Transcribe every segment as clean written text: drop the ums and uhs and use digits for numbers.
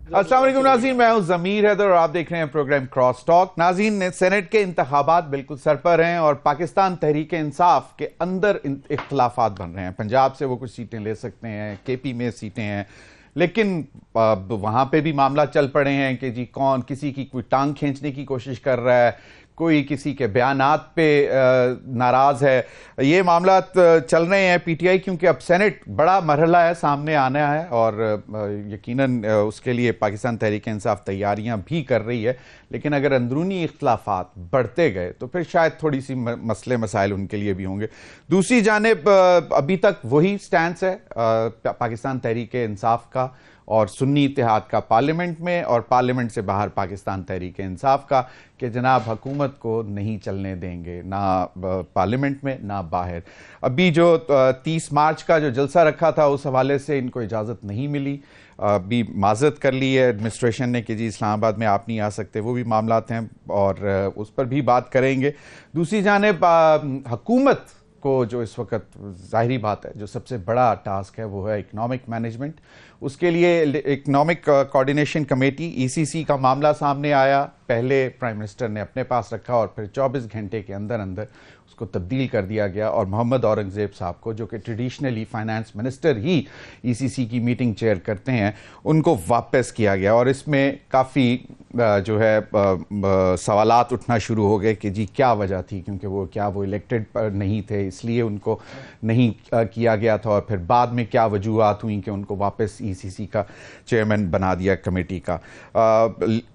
अस्सलाम वालेकुम नाज़रीन, मैं हूं ज़मीर हैदर और आप देख रहे हैं प्रोग्राम क्रॉस टॉक। नाज़रीन, सेनेट के इंतखाबात बिल्कुल सर पर हैं और पाकिस्तान तहरीक इंसाफ के अंदर इख्तलाफात बन रहे हैं। पंजाब से वो कुछ सीटें ले सकते हैं, केपी में सीटें हैं, लेकिन वहां पे भी मामला चल पड़े हैं कि जी कौन किसी की कोई टांग खींचने की कोशिश कर रहा है, कोई किसी के बयानात पे नाराज है। ये मामला चल रहे हैं पीटीआई, क्योंकि अब सेनेट बड़ा मरहला है, सामने आना है और यकीनन उसके लिए पाकिस्तान तहरीक इंसाफ तैयारियां भी कर रही है। लेकिन अगर अंदरूनी इख्तलाफात बढ़ते गए तो फिर शायद थोड़ी सी मसले मसाइल उनके लिए भी होंगे। दूसरी जानिब अभी तक वही स्टैंस है पाकिस्तान तहरीक इंसाफ का और सुन्नी इत्तेहाद का पार्लियामेंट में और पार्लियामेंट से बाहर पाकिस्तान तहरीक इंसाफ का, कि जनाब हुकूमत को नहीं चलने देंगे, ना पार्लियामेंट में ना बाहर। अभी जो 30 मार्च का जो जलसा रखा था उस हवाले से इनको इजाज़त नहीं मिली, अभी माजरत कर ली है एडमिनिस्ट्रेशन ने कि जी इस्लामाबाद में आप नहीं आ सकते। वो भी मामलात हैं और उस पर भी बात करेंगे। दूसरी जानिब हुकूमत को जो इस वक्त जाहिरी बात है जो सबसे बड़ा टास्क है वो है इकनॉमिक मैनेजमेंट। उसके लिए इकनॉमिक कोऑर्डिनेशन कमेटी ईसीसी का मामला सामने आया। पहले प्राइम मिनिस्टर ने अपने पास रखा और फिर 24 घंटे के अंदर अंदर उसको तब्दील कर दिया गया और मोहम्मद औरंगजेब साहब को, जो कि ट्रेडिशनली फाइनेंस मिनिस्टर ही ईसीसी की मीटिंग चेयर करते हैं, उनको वापस किया गया। और इसमें काफ़ी जो है सवालात उठना शुरू हो गए कि जी क्या वजह थी, क्योंकि वो इलेक्टेड नहीं थे इसलिए उनको नहीं किया गया था, और फिर बाद में क्या वजूहत हुई कि उनको वापस ईसीसी का चेयरमैन बना दिया कमेटी का।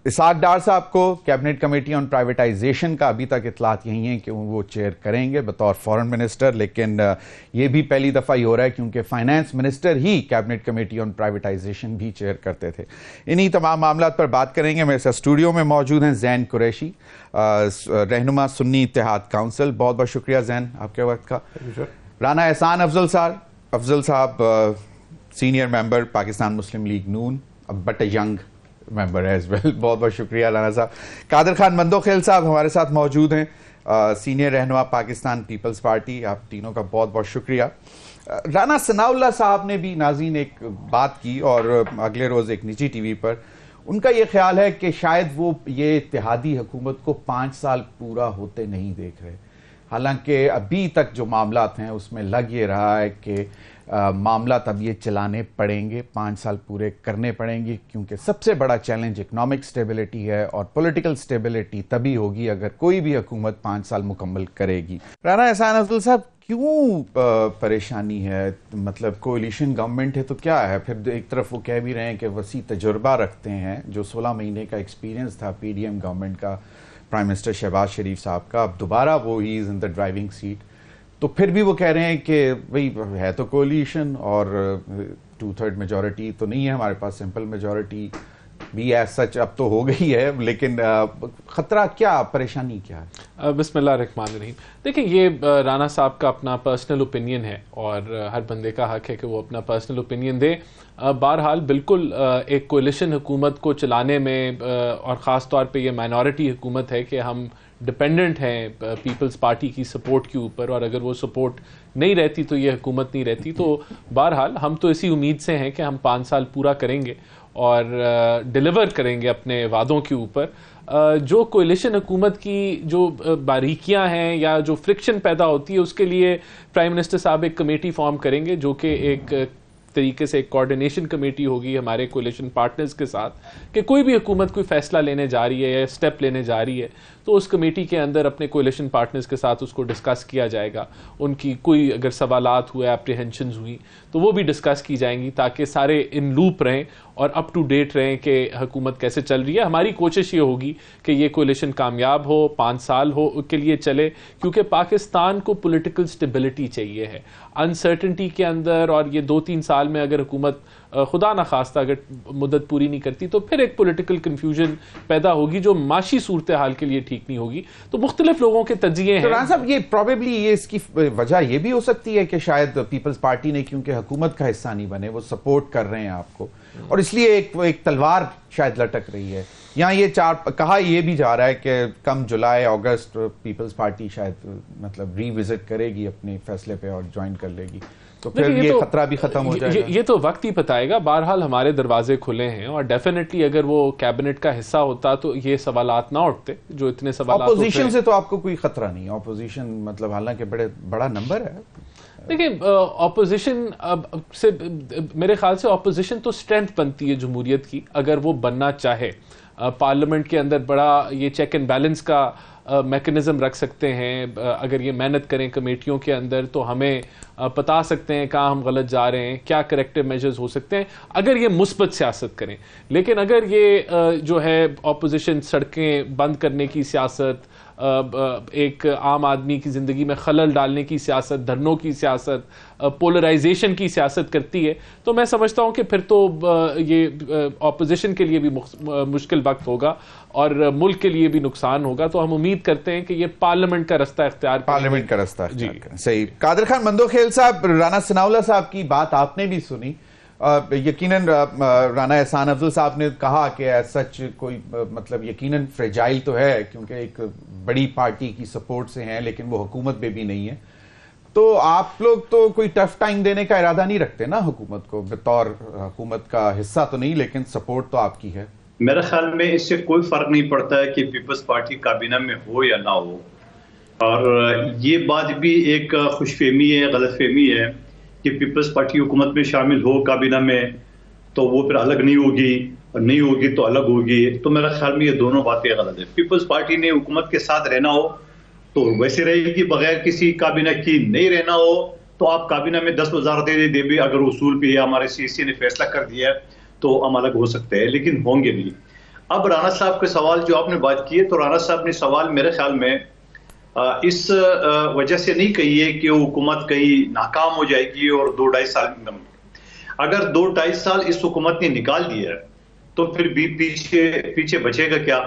इसाक डार साहब को कैबिनेट कमेटी ऑन प्राइवेटाइजेशन का अभी तक इतलात यही है कि वो चेयर करेंगे बतौर फॉरेन मिनिस्टर, लेकिन ये भी पहली दफ़ा ही हो रहा है क्योंकि finance minister he cabinet committee on privatisation भी चेयर करते थे। इन्हीं तमाम मामलों पर बात करेंगे। मेरे साथ स्टूडियो में मौजूद हैं जैन कुरैशी, रहनुमा सुन्नी इत्तेहाद काउंसिल। बहुत बहुत शुक्रिया जैन आपके वक्त का। राना एहसान अफजल साहब senior member Pakistan Muslim League Noon, but a young member as well. बहुत बहुत शुक्रिया राना साहब। कादर खान मंदोखेल साहब हमारे साथ मौजूद हैं, सीनियर रहनुमा पाकिस्तान पीपल्स पार्टी। आप तीनों का बहुत बहुत शुक्रिया। राना सनाउल्लाह साहब ने भी नाज़रीन एक बात की और अगले रोज़ एक निजी टीवी पर उनका ये ख्याल है कि शायद वो ये इत्तेहादी हुकूमत को 5 साल पूरा होते नहीं देख रहे। हालांकि अभी तक जो मामलात हैं उसमें लग ये रहा है कि मामला तब ये चलाने पड़ेंगे, 5 साल पूरे करने पड़ेंगे, क्योंकि सबसे बड़ा चैलेंज इकोनॉमिक स्टेबिलिटी है और पॉलिटिकल स्टेबिलिटी तभी होगी अगर कोई भी हुकूमत 5 साल मुकम्मल करेगी। राना एहसान अफजल साहब, क्यों परेशानी है? मतलब कोalition गवर्नमेंट है तो क्या है? फिर एक तरफ वो कह भी रहे हैं कि वसी तजुर्बा रखते हैं, जो 16 महीने का एक्सपीरियंस था पीडीएम गवर्नमेंट का, प्राइम मिनिस्टर शहबाज शरीफ साहब का, अब दोबारा वो he is in the driving seat. तो फिर भी वो कह रहे हैं कि भाई है तो कोalition और 2/3 मेजॉरिटी तो नहीं है हमारे पास, सिंपल मेजॉरिटी भी एज सच अब तो हो गई है, लेकिन खतरा क्या, परेशानी क्या है? बिस्मिल्लाहिर्रहमानिर्रहीम। देखिए, ये राना साहब का अपना पर्सनल ओपिनियन है और हर बंदे का हक है कि वो अपना पर्सनल ओपिनियन दे। बहरहाल बिल्कुल एक कोलिशन हुकूमत को चलाने में और ख़ास तौर पे ये माइनॉरिटी हुकूमत है कि हम डिपेंडेंट हैं पीपल्स पार्टी की सपोर्ट के ऊपर, और अगर वो सपोर्ट नहीं रहती तो ये हुकूमत नहीं रहती। तो बहरहाल हम तो इसी उम्मीद से हैं कि हम 5 साल पूरा करेंगे और डिलीवर करेंगे अपने वादों के ऊपर। जो कोलिशन हुकूमत की जो बारीकियां हैं या जो फ्रिक्शन पैदा होती है, उसके लिए प्राइम मिनिस्टर साहब एक कमेटी फॉर्म करेंगे, जो कि एक तरीके से एक कोऑर्डिनेशन कमेटी होगी हमारे कोलिशन पार्टनर्स के साथ, कि कोई भी हुकूमत कोई फैसला लेने जा रही है या स्टेप लेने जा रही है तो उस कमेटी के अंदर अपने कोलिशन पार्टनर्स के साथ उसको डिस्कस किया जाएगा। उनकी कोई अगर सवालात हुए, एप्रीहेंशंस हुई, तो वो भी डिस्कस की जाएंगी, ताकि सारे इन लूप रहें और अप टू डेट रहें कि हुकूमत कैसे चल रही है। हमारी कोशिश ये होगी कि ये कोलिशन कामयाब हो, 5 साल हो के लिए चले, क्योंकि पाकिस्तान को पॉलिटिकल स्टेबिलिटी चाहिए है। अनसर्टनिटी के अंदर और ये 2-3 साल में अगर हुकूमत खुदा न खास्ता अगर मुद्दत पूरी नहीं करती तो फिर एक पॉलिटिकल कन्फ्यूजन पैदा होगी जो माशी सूरत हाल के लिए ठीक नहीं होगी। तो मुख्तलिफ लोगों के तजिए हैं। राना साहब, ये प्रॉबेबली ये इसकी वजह ये भी हो सकती है कि शायद पीपल्स पार्टी ने, क्योंकि हुकूमत का हिस्सा नहीं बने, वो सपोर्ट कर रहे हैं आपको और इसलिए एक तलवार शायद लटक रही है। यहाँ ये कहा ये भी जा रहा है कि कम जुलाई अगस्त पीपल्स पार्टी शायद मतलब रिविजिट करेगी अपने फैसले पे और ज्वाइन कर लेगी तो फिर ये तो खतरा भी खत्म हो जाएगा। ये तो वक्त ही बताएगा। बहरहाल हमारे दरवाजे खुले हैं और डेफिनेटली अगर वो कैबिनेट का हिस्सा होता तो ये सवालात ना उठते जो इतने सवालात। ऑपोजिशन से तो आपको कोई खतरा नहीं है? ऑपोजिशन मतलब हालांकि बड़ा नंबर है। देखिए, ऑपोजिशन से मेरे ख्याल से ऑपोजिशन तो स्ट्रेंथ बनती है जमहूरियत की, अगर वो बनना चाहे। पार्लियामेंट के अंदर बड़ा ये चेक एंड बैलेंस का मैकेनिज्म रख सकते हैं। अगर ये मेहनत करें कमेटियों के अंदर तो हमें बता सकते हैं कहाँ हम गलत जा रहे हैं, क्या करेक्टिव मेजर्स हो सकते हैं, अगर ये मुस्बत सियासत करें। लेकिन अगर ये जो है ऑपोजिशन सड़कें बंद करने की सियासत, एक आम आदमी की ज़िंदगी में खलल डालने की सियासत, धरनों की सियासत, पोलराइजेशन की सियासत करती है, तो मैं समझता हूं कि फिर तो ये ऑपोजिशन के लिए भी मुश्किल वक्त होगा और मुल्क के लिए भी नुकसान होगा। तो हम उम्मीद करते हैं कि ये पार्लियामेंट का रास्ता इख्तियार करें। पार्लियामेंट का रास्ता जी सही। कादिर खान मंदोखेल साहब, राना सनाउल्लाह साहब की बात आपने भी सुनी। यकीनन राना एहसान अफजल साहब ने कहा कि सच कोई मतलब यकीनन फ्रेजाइल तो है क्योंकि एक बड़ी पार्टी की सपोर्ट से हैं, लेकिन वो हुकूमत में भी नहीं है। तो आप लोग तो कोई टफ टाइम देने का इरादा नहीं रखते ना हुकूमत को? बतौर हुकूमत का हिस्सा तो नहीं, लेकिन सपोर्ट तो आपकी है। मेरे ख्याल में इससे कोई फर्क नहीं पड़ता है कि पीपल्स पार्टी काबीना में हो या ना हो। और ये बात भी एक खुशफहमी है, गलतफहमी है कि पीपल्स पार्टी हुकूमत में शामिल हो काबीना में तो वो फिर अलग नहीं होगी, और नहीं होगी तो अलग होगी। तो मेरे ख्याल में ये दोनों बातें गलत है। पीपल्स पार्टी ने हुकूमत के साथ रहना हो तो वैसे रहेगी, बगैर किसी काबीना की नहीं रहना हो तो आप काबीना में 10 वज़ारत दे भी अगर उसूल पे हमारे सीसी ने फैसला कर दिया है तो हम अलग हो सकते हैं, लेकिन होंगे नहीं। अब राना साहब के सवाल जो आपने बात की है, तो राना साहब ने सवाल मेरे ख्याल में इस वजह से नहीं कही है कि हुकूमत कहीं नाकाम हो जाएगी और 2-2.5 साल में। अगर 2-2.5 साल इस हुकूमत ने निकाल दिया है तो फिर भी पीछे बचेगा क्या?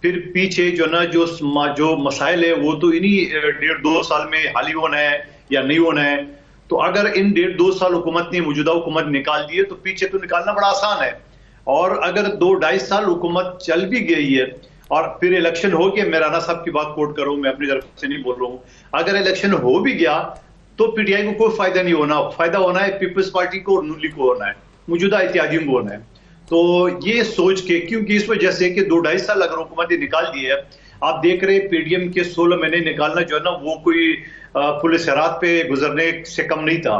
फिर पीछे जो मसाइल है वो तो इन्हीं 1.5-2 साल में हाल ही होना है या नहीं होना है। तो अगर इन 1.5-2 साल हुकूमत ने मौजूदा हुकूमत निकाल दिए तो पीछे तो निकालना बड़ा आसान है। और अगर 2-2.5 साल हुकूमत चल भी गई है और फिर इलेक्शन हो गया, मैं राना साहब की बात कोट करूं, मैं अपनी तरफ से नहीं बोल रहा हूं, अगर इलेक्शन हो भी गया तो पीटीआई को कोई फायदा नहीं होना। फायदा होना है पीपल्स पार्टी को और नून लीग को होना है, मौजूदा इत्तेहादियों को होना है। तो ये सोच के, क्योंकि इस वजह से कि 2-2.5 साल अगर हुकूमत ने निकाल दिए है, आप देख रहे हैं पीडीएम के 16 महीने निकालना जो है ना वो कोई पुलिस हरात पे गुजरने से कम नहीं था।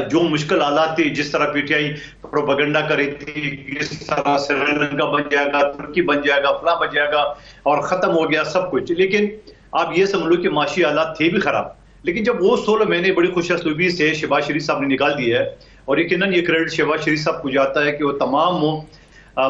जो मुश्किल हालात थी, जिस तरह पीटीआई प्रोपेगेंडा कर रही थी, किस तरह श्रीलंका बन जाएगा, तुर्की बन जाएगा, फला बन जाएगा, और खत्म हो गया सब कुछ। लेकिन आप ये समझ लो कि माशी हालात थे भी खराब, लेकिन जब वो 16 महीने बड़ी खुशअस्लूबी से शहबाज शरीफ साहब ने निकाल दिया है, और यकीनन ये क्रेडिट शहबाज शरीफ साहब को जाता है कि वो तमाम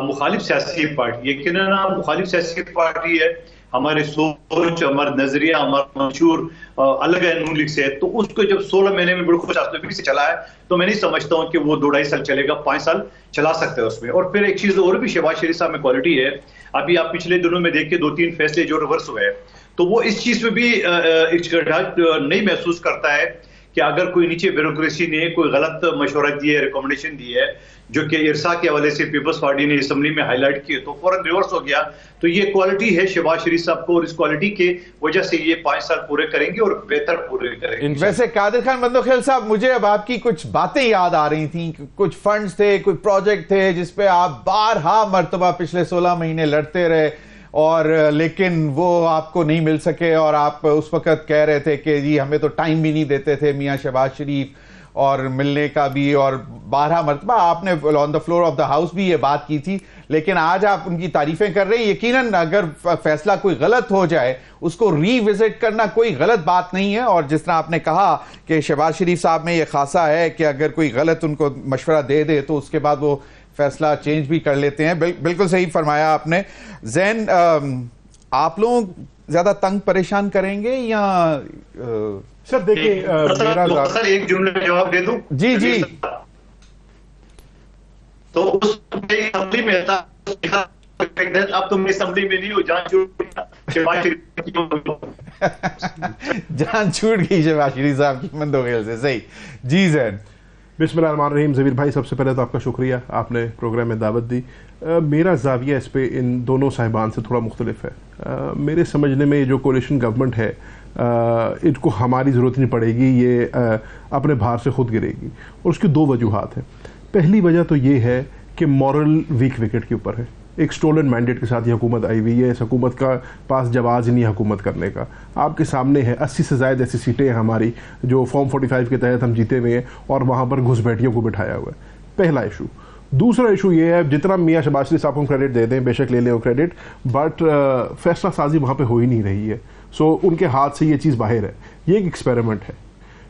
मुखालिफ सियासी पार्टी, यकीनन मुखालिफ सियासी पार्टी है, हमारे सोच, हमारा नजरिया, हमारा मंशूर अलग है नून लीग से, तो उसको जब 16 महीने में बड़ी खुशअस्लूबी से चला है तो मैं नहीं समझता हूं कि वो 2-2.5 साल चलेगा, 5 साल चला सकते हैं उसमें। और फिर एक चीज और भी शहबाज शरीफ साहब में क्वालिटी है, अभी आप पिछले दिनों में देखिए 2-3 फैसले जो रिवर्स हुए, तो वो इस चीज में भी नहीं महसूस करता है कि अगर कोई नीचे ब्यूरोक्रेसी ने कोई गलत मशवरा दिया है, रिकमेंडेशन दी है, जो कि इरसा के हवाले से पीपल्स पार्टी ने असेंबली में हाईलाइट किए, तो फौरन रिवर्स हो गया। तो ये क्वालिटी है शहबाज शरीफ साहब को, और इस क्वालिटी के वजह से ये 5 साल पूरे करेंगे और बेहतर पूरे करेंगे। वैसे कादिर खान मंदोखेल साहब, मुझे अब आपकी कुछ बातें याद आ रही थी, कुछ फंड्स थे, कुछ प्रोजेक्ट थे जिसपे आप बारहा मर्तबा पिछले 16 महीने लड़ते रहे, और लेकिन वो आपको नहीं मिल सके, और आप उस वक्त कह रहे थे कि जी हमें तो टाइम भी नहीं देते थे मियां शहबाज शरीफ, और मिलने का भी, और 12 मरतबा आपने on the floor of the house भी ये बात की थी, लेकिन आज आप उनकी तारीफें कर रहे हैं। यकीनन अगर फैसला कोई गलत हो जाए उसको रीविजिट करना कोई गलत बात नहीं है, और जिस तरह आपने कहा कि शहबाज शरीफ साहब में ये खासा है कि अगर कोई गलत उनको मशवरा दे दे तो उसके बाद वो फैसला चेंज भी कर लेते हैं। बिल्कुल सही फरमाया आपने। जैन, आप लोग ज्यादा तंग परेशान करेंगे या सर देखिए सर एक जुमले में जवाब दे दूं? जी जी। तो उस असेंबली में था, अब तुम असेंबली में नहीं हो, जान छूट गई शहबाज शरीफ साहब की मंदोखेल से। सही जी जैन। बिस्मिल्लाहिर्रहमानिर्रहीम। ज़बीर भाई, सबसे पहले तो आपका शुक्रिया, आपने प्रोग्राम में दावत दी। मेरा जाविया इस पे इन दोनों साहिबान से थोड़ा मुख्तलिफ है। मेरे समझने में जो कोलिशन गवर्नमेंट है इनको हमारी ज़रूरत नहीं पड़ेगी, ये अपने भार से खुद गिरेगी। और उसकी दो वजूहात हैं। पहली वजह तो ये है कि मॉरल वीक विकेट के ऊपर है। एक स्टोलन मैंडेट के साथ ये हुकूमत आई हुई है। इस हुकूमत का पास जवाज़ नहीं है हुकूमत करने का। आपके सामने है 80 से ज़्यादा ऐसी सीटें हैं हमारी जो फॉर्म 45 के तहत हम जीते हुए हैं और वहाँ पर घुसपैठियों को बिठाया हुआ है। पहला इशू। दूसरा इशू ये है, जितना मियाँ शहबाज शरीफ साहब को क्रेडिट दे दें, बेशक ले लें वो क्रेडिट, बट फैसला साजी वहाँ पे हो ही नहीं रही है। सो उनके हाथ से ये चीज़ बाहर है। ये एक एक्सपेरिमेंट है।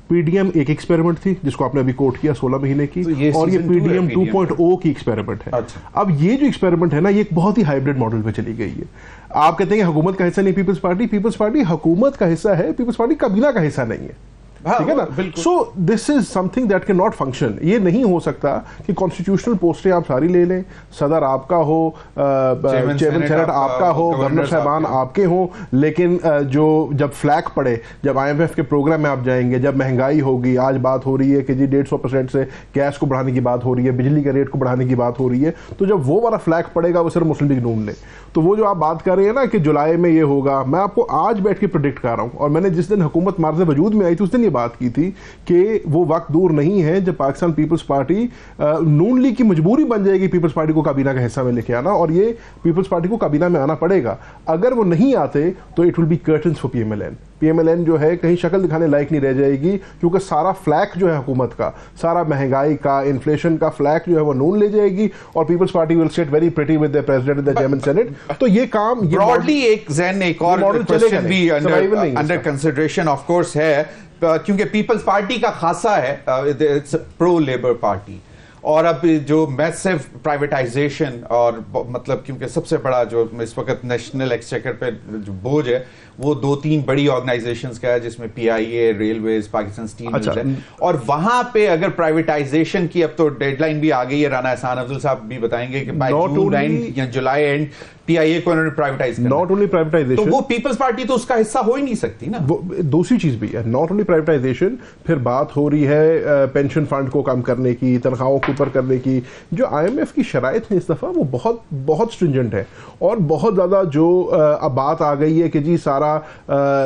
पीडीएम एक एक्सपेरिमेंट थी जिसको आपने अभी कोट किया 16 महीने की, तो और ये पीडीएम 2.0 की एक्सपेरिमेंट है। अच्छा। अब ये जो एक्सपेरिमेंट है ना, ये एक बहुत ही हाइब्रिड मॉडल पे चली गई है। आप कहते हैं कि हुकूमत का हिस्सा नहीं पीपल्स पार्टी हुकूमत का हिस्सा है, पीपल्स पार्टी काबीना का हिस्सा नहीं है। ठीक है ना? So this is something that can not function. ये नहीं हो सकता कि कॉन्स्टिट्यूशनल पोस्टें आप सारी ले लें, सदर आपका हो, चेयरमैन सेनेट आपका हो, गवर्नर साहबान आपके हों, लेकिन जो जब फ्लैग पड़े, जब IMF के प्रोग्राम में आप जाएंगे, जब महंगाई होगी, आज बात हो रही है कि जी 150% से गैस को बढ़ाने की बात हो रही है, बिजली के रेट को बढ़ाने की बात हो रही है, तो जब वो वाला फ्लैग पड़ेगा वो सिर्फ मुस्लिम लीग नून ले। तो वो जो आप बात कर रहे हैं ना कि जुलाई में ये होगा, मैं आपको आज बैठ के प्रेडिक्ट कर रहा हूँ। और मैंने जिस दिन हुकूमत मार्ज़ वजूद में आई थी उस दिन ये बात की थी कि वो वक्त दूर नहीं है जब पाकिस्तान पीपल्स पार्टी नून लीग की मजबूरी बन जाएगी पीपल्स पार्टी को काबीना का हिस्सा में लेके आना, और ये पीपल्स पार्टी को काबीना में आना पड़ेगा। अगर वो नहीं आते तो it will be curtains for PMLN जो है कहीं शक्ल दिखाने लायक नहीं रह जाएगी, क्योंकि सारा फ्लैग जो है हुकूमत का, सारा महंगाई का, इन्फ्लेशन का फ्लैग जो है वो नून ले जाएगी और Peoples Party will sit very pretty with the president and the chairman senate. तो ये काम ब्रॉडली एक और क्वेश्चन भी अंडर कंसिडरेशन ऑफ कोर्स है, क्योंकि पीपल्स पार्टी का खासा है, इट्स प्रो लेबर पार्टी, और अब जो मैसिव प्राइवेटाइजेशन और मतलब क्योंकि सबसे बड़ा जो इस वक्त नेशनल एक्सचेकर पे जो बोझ है वो 2-3 बड़ी ऑर्गेनाइजेशंस का है, जिसमें PIA, railways, Pakistan steel mills है, और वहां पे अगर प्राइवेटाइजेशन की अब तो डेडलाइन भी आ गई है, राना एहसान अफजल साहब भी बताएंगे कि बाय जून एंड या जुलाई एंड PIA को उन्होंने प्राइवेटाइज करना। नॉट ओनली प्राइवेटाइजेशन, तो वो पीपल्स पार्टी तो उसका हिस्सा हो ही नहीं सकती ना। वो दूसरी चीज भी है, नॉट ओनली प्राइवेटाइजेशन, फिर बात हो रही है पेंशन फंड को कम करने की, तनख्वाहों को ऊपर करने की। जो IMF की शराइत है इस दफा वो बहुत बहुत स्ट्रिंजेंट है, और बहुत ज्यादा जो अब बात आ गई है कि जी सारा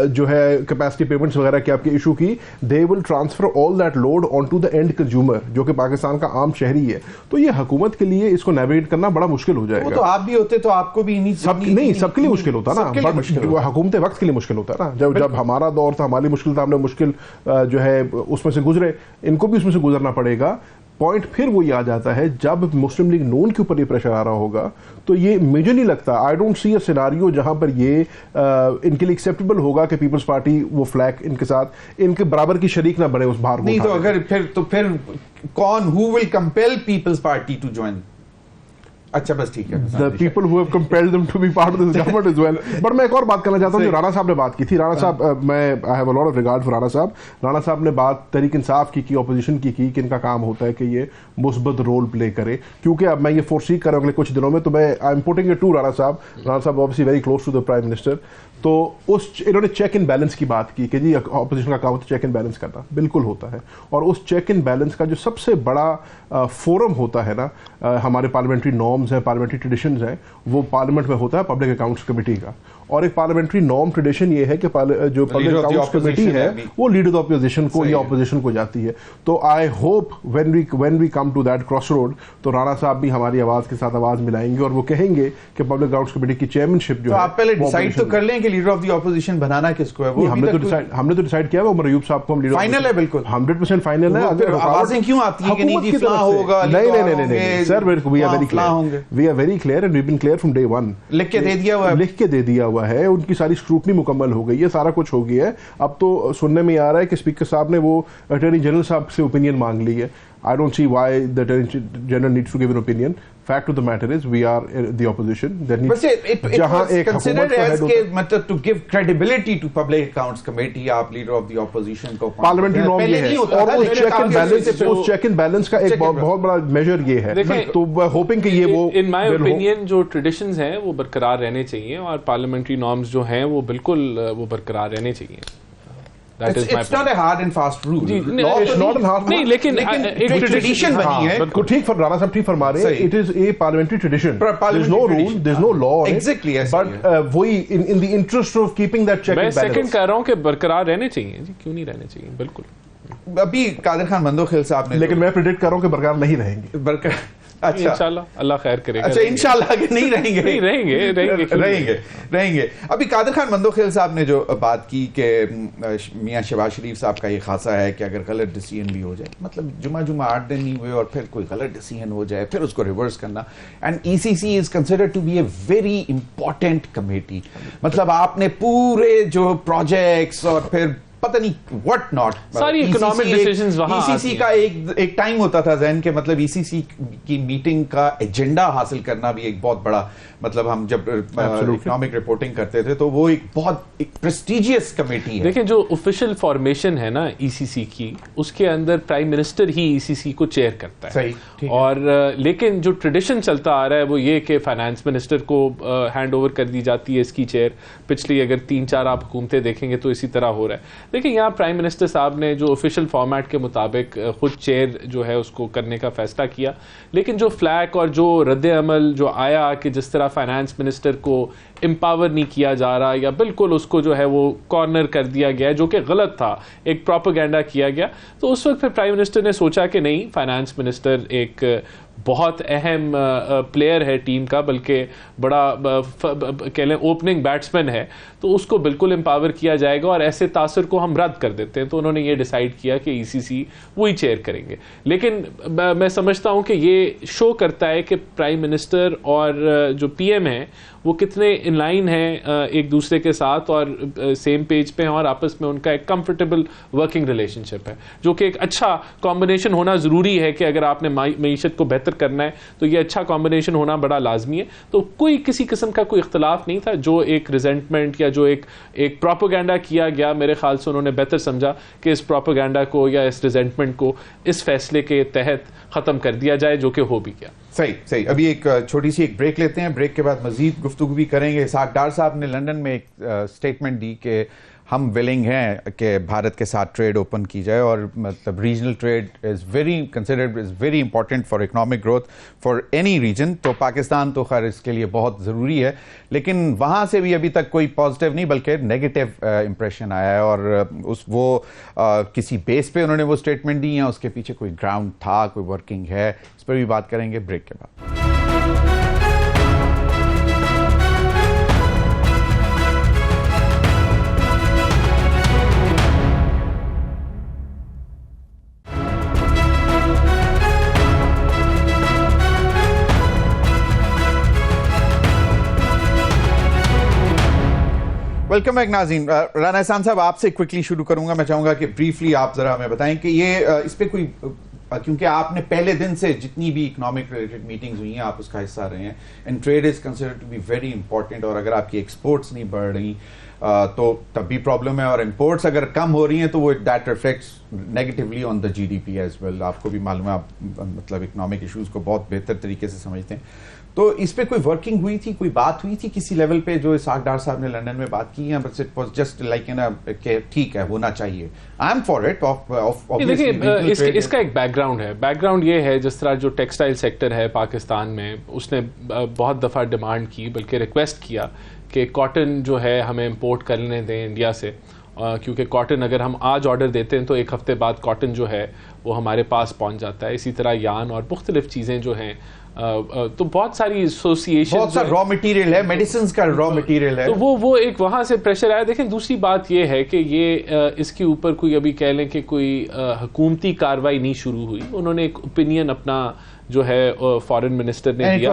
जो है कैपेसिटी पेमेंट्स वगैरह के आपके इशू की, they will transfer all that load on to the end consumer, जो कि पाकिस्तान का आम शहरी है। तो ये हुकूमत के लिए इसको नेविगेट करना बड़ा मुश्किल हो जाएगा। वो तो आप भी होते तो आपको भी नहीं, सबके लिए मुश्किल होता ना, हुकूमत वक्त के लिए मुश्किल होता है ना। जब हमारा दौर था, हमारी मुश्किल था, हमने मुश्किल जो है उसमें से गुजरे, इनको भी उसमें से गुजरना पड़ेगा। पॉइंट फिर वही आ जाता है, जब मुस्लिम लीग नून के ऊपर ये प्रेशर आ रहा होगा तो ये मुझे नहीं लगता, I don't see a scenario जहां पर ये इनके लिए एक्सेप्टेबल होगा कि पीपल्स पार्टी वो फ्लैग इनके साथ इनके बराबर की शरीक ना बने उस भार को। नहीं तो अगर फिर कौन, who will compel Peoples Party to join? अच्छा बस ठीक है, the people who have compelled them to be part of this government as well. But मैं एक और बात करना चाहता हूँ, जो राणा साहब ने बात की थी। राणा साहब, मैं I have a lot of regard for Rana साहब। राणा साहब ने बात तहरीक इंसाफ की ऑपोजिशन की कि इनका काम होता है कि ये मुस्बत रोल प्ले करे, क्योंकि अब मैं ये फोरसी कर रहा हूँ अगले कुछ दिनों में, तो मैं I am putting it to Rana साहब। राणा साहब obviously very close to the prime minister, तो इन्होंने चेक इन बैलेंस की बात की कि जी ऑपोजिशन का काम होता है चेक इन बैलेंस करना, बिल्कुल होता है। और उस चेक इन बैलेंस का जो सबसे बड़ा फोरम होता है ना, हमारे पार्लियामेंट्री नॉर्म्स हैं, पार्लियामेंट्री ट्रेडिशंस हैं, वो पार्लियामेंट में होता है पब्लिक अकाउंट्स कमेटी का। और एक पार्लियामेंट्री नॉर्म ट्रेडिशन ये है कि जो पब्लिक अकाउंट्स कमेटी है वो लीडर ऑफ अपोजिशन को या ऑपोजिशन को जाती है। तो I hope when we come to that cross road, तो राणा साहब भी हमारी आवाज के साथ आवाज मिलाएंगे और वो कहेंगे कि पब्लिक अकाउंट्स कमेटी की चेयरमैनशिप जो है, आप पहले डिसाइड तो कर लें कि लीडर ऑफ द ऑपोजिशन बनाना किसको है। वो हमने तो डिसाइड किया है, उमर अयूब साहब को हम लीडर फाइनल है, बिल्कुल 100% फाइनल है। अगर आवाजें क्यों आती है कि नहीं जी फलां होगा, नहीं sir, we are very clear and we been clear from day one. लिख के दे दिया हुआ है, उनकी सारी स्क्रूटनी मुकम्मल हो गई है, सारा कुछ हो गया है। अब तो सुनने में आ रहा है कि स्पीकर साहब ने वो अटॉर्नी जनरल साहब से ओपिनियन मांग ली है। I don't see why the Attorney General needs to give an opinion. Fact of the matter is, we are the opposition. That needs. It was considered as के मतलब to give credibility to Public Accounts Committee, आप leader of the opposition को parliamentary norm ये है, और उस check and balance का एक बहुत बड़ा measure ये है। तो hoping कि ये वो in my opinion जो traditions हैं वो बरकरार रहने चाहिए और parliamentary norms जो हैं वो बिल्कुल वो बरकरार रहने चाहिए। That is my It's not a hard and fast rule. It's not a hard नहीं, लेकिन एक ट्रेडिशन बनी है। बिल्कुल ठीक, राणा साहब ठीक फरमा रहे हैं, it is a parliamentary tradition, there is no rule, there is no law, exactly, but वही in the interest of keeping that check and balance. मैं सेकंड कह रहा हूं कि बरकरार रहने चाहिए जी, क्यों नहीं रहने चाहिए, बिल्कुल। अभी कादिर खान मंदोखिल साहब ने, लेकिन मैं प्रेडिक्ट कर रहा हूं कि बरकरार नहीं रहेंगे। अच्छा, इंशाल्लाह, अल्लाह खैर करेगा। अच्छा, इंशाल्लाह कि नहीं रहेंगे। नहीं रहेंगे। रहेंगे। अभी कादिर खान मंदोखिल साहब ने जो बात की कि मियां शहबाज शरीफ साहब का ये खासा है कि अगर गलत डिसीजन भी हो जाए, मतलब जुमा 8 दिन नहीं हुए और फिर कोई गलत डिसीजन हो जाए, फिर उसको रिवर्स करना, and ECC is considered to be a very important committee. मतलब आपने पूरे जो प्रोजेक्ट्स और फिर पता नहीं व्हाट नॉट, सारी इकोनॉमिक डिसीजंस वहां ECC का एक टाइम होता था जहन के, मतलब ECC की मीटिंग का एजेंडा हासिल करना भी एक बहुत बड़ा, मतलब हम जब इकोनॉमिक रिपोर्टिंग करते थे तो वो एक बहुत प्रेस्टिजियस कमेटी है। देखिए, जो ऑफिशियल फॉर्मेशन है ना ECC की, उसके अंदर प्राइम मिनिस्टर ही ECC को चेयर करता है। सही, और लेकिन जो ट्रेडिशन चलता आ रहा है वो ये कि फाइनेंस मिनिस्टर को हैंड ओवर कर दी जाती है इसकी चेयर। पिछली अगर 3-4 आप हुकूमतें देखेंगे तो इसी तरह हो रहा है। देखिए, यहाँ प्राइम मिनिस्टर साहब ने जो ऑफिशियल फॉर्मेट के मुताबिक खुद चेयर जो है उसको करने का फैसला किया, लेकिन जो फ्लैग और जो रद्द अमल जो आया कि जिस तरह फाइनेंस मिनिस्टर को एम्पावर नहीं किया जा रहा या बिल्कुल उसको जो है वो कॉर्नर कर दिया गया, जो कि गलत था, एक प्रोपेगेंडा किया गया, तो उस वक्त फिर प्राइम मिनिस्टर ने सोचा कि नहीं, फाइनेंस मिनिस्टर एक बहुत अहम प्लेयर है टीम का, बल्कि बड़ा कह लें ओपनिंग बैट्समैन है, तो उसको बिल्कुल एम्पावर किया जाएगा और ऐसे तासर को हम रद्द कर देते हैं। तो उन्होंने ये डिसाइड किया कि ECC वही चेयर करेंगे। लेकिन मैं समझता हूं कि ये शो करता है कि प्राइम मिनिस्टर और जो PM है वो कितने इन लाइन हैं एक दूसरे के साथ और सेम पेज पे हैं और आपस में उनका एक कंफर्टेबल वर्किंग रिलेशनशिप है, जो कि एक अच्छा कॉम्बिनेशन होना ज़रूरी है कि अगर आपने मईशत को बेहतर करना है तो ये अच्छा कॉम्बिनेशन होना बड़ा लाजमी है। तो कोई किसी किस्म का कोई इख्तलाफ नहीं था। जो एक रिजेंटमेंट या जो एक प्रोपेगेंडा किया गया, मेरे ख्याल से उन्होंने बेहतर समझा कि इस प्रोपेगेंडा को या इस रिजेंटमेंट को इस फैसले के तहत ख़त्म कर दिया जाए, जो कि हो भी गया। सही। अभी एक छोटी सी एक ब्रेक लेते हैं, ब्रेक के बाद मजीद गुफ्तगू भी करेंगे। इसहाक डार साहब ने लंदन में एक स्टेटमेंट दी कि हम विलिंग हैं कि भारत के साथ ट्रेड ओपन की जाए, और मतलब regional trade is very important for economic growth for any region. तो पाकिस्तान तो खैर इसके लिए बहुत ज़रूरी है, लेकिन वहाँ से भी अभी तक कोई पॉजिटिव नहीं बल्कि नेगेटिव इंप्रेशन आया है, और किसी बेस पे उन्होंने वो स्टेटमेंट दी है, उसके पीछे कोई ग्राउंड था, कोई वर्किंग है, इस पर भी बात करेंगे ब्रेक के बाद। वेलकम बैक नाज़रीन। राना एहसान साहब, आपसे क्विकली शुरू करूंगा। मैं चाहूंगा कि ब्रीफली आप जरा हमें बताएं कि ये इस पे कोई, क्योंकि आपने पहले दिन से जितनी भी इकोनॉमिक रिलेटेड मीटिंग्स हुई हैं आप उसका हिस्सा रहे हैं, and trade is considered to be very important, और अगर आपकी एक्सपोर्ट्स नहीं बढ़ रही तो तब भी प्रॉब्लम है, और इंपोर्ट्स अगर कम हो रही हैं तो वो that reflects negatively on the GDP as well. आपको भी मालूम है, आप मतलब इकोनॉमिक इशूज़ को बहुत बेहतर तरीके से समझते हैं। तो इस पे कोई वर्किंग हुई थी, कोई बात हुई थी किसी लेवल पे, जो इसहाक डार साहब ने लंदन में बात की है, बस इट वाज जस्ट लाइक ना कि ठीक है, होना चाहिए, आई एम फॉर इट। देखिए, इसका एक बैकग्राउंड है। बैकग्राउंड ये है, जिस तरह जो टेक्सटाइल सेक्टर है पाकिस्तान में, उसने बहुत दफ़ा डिमांड की, बल्कि रिक्वेस्ट किया कि कॉटन जो है हमें इंपोर्ट करने दें इंडिया से, क्योंकि कॉटन अगर हम आज ऑर्डर देते हैं तो एक हफ्ते बाद कॉटन जो है वो हमारे पास पहुंच जाता है। इसी तरह यान और मुख्तलिफ चीज़ें जो हैं, तो बहुत सारी एसोसिएशन, बहुत सारा रॉ मटेरियल है, मेडिसिन का रॉ मटेरियल है, तो वो एक वहाँ से प्रेशर आया। देखें, दूसरी बात ये है कि ये इसके ऊपर कोई अभी कह लें कि कोई हुकूमती कार्रवाई नहीं शुरू हुई। उन्होंने एक ओपिनियन अपना जो है फॉरेन मिनिस्टर ने दिया,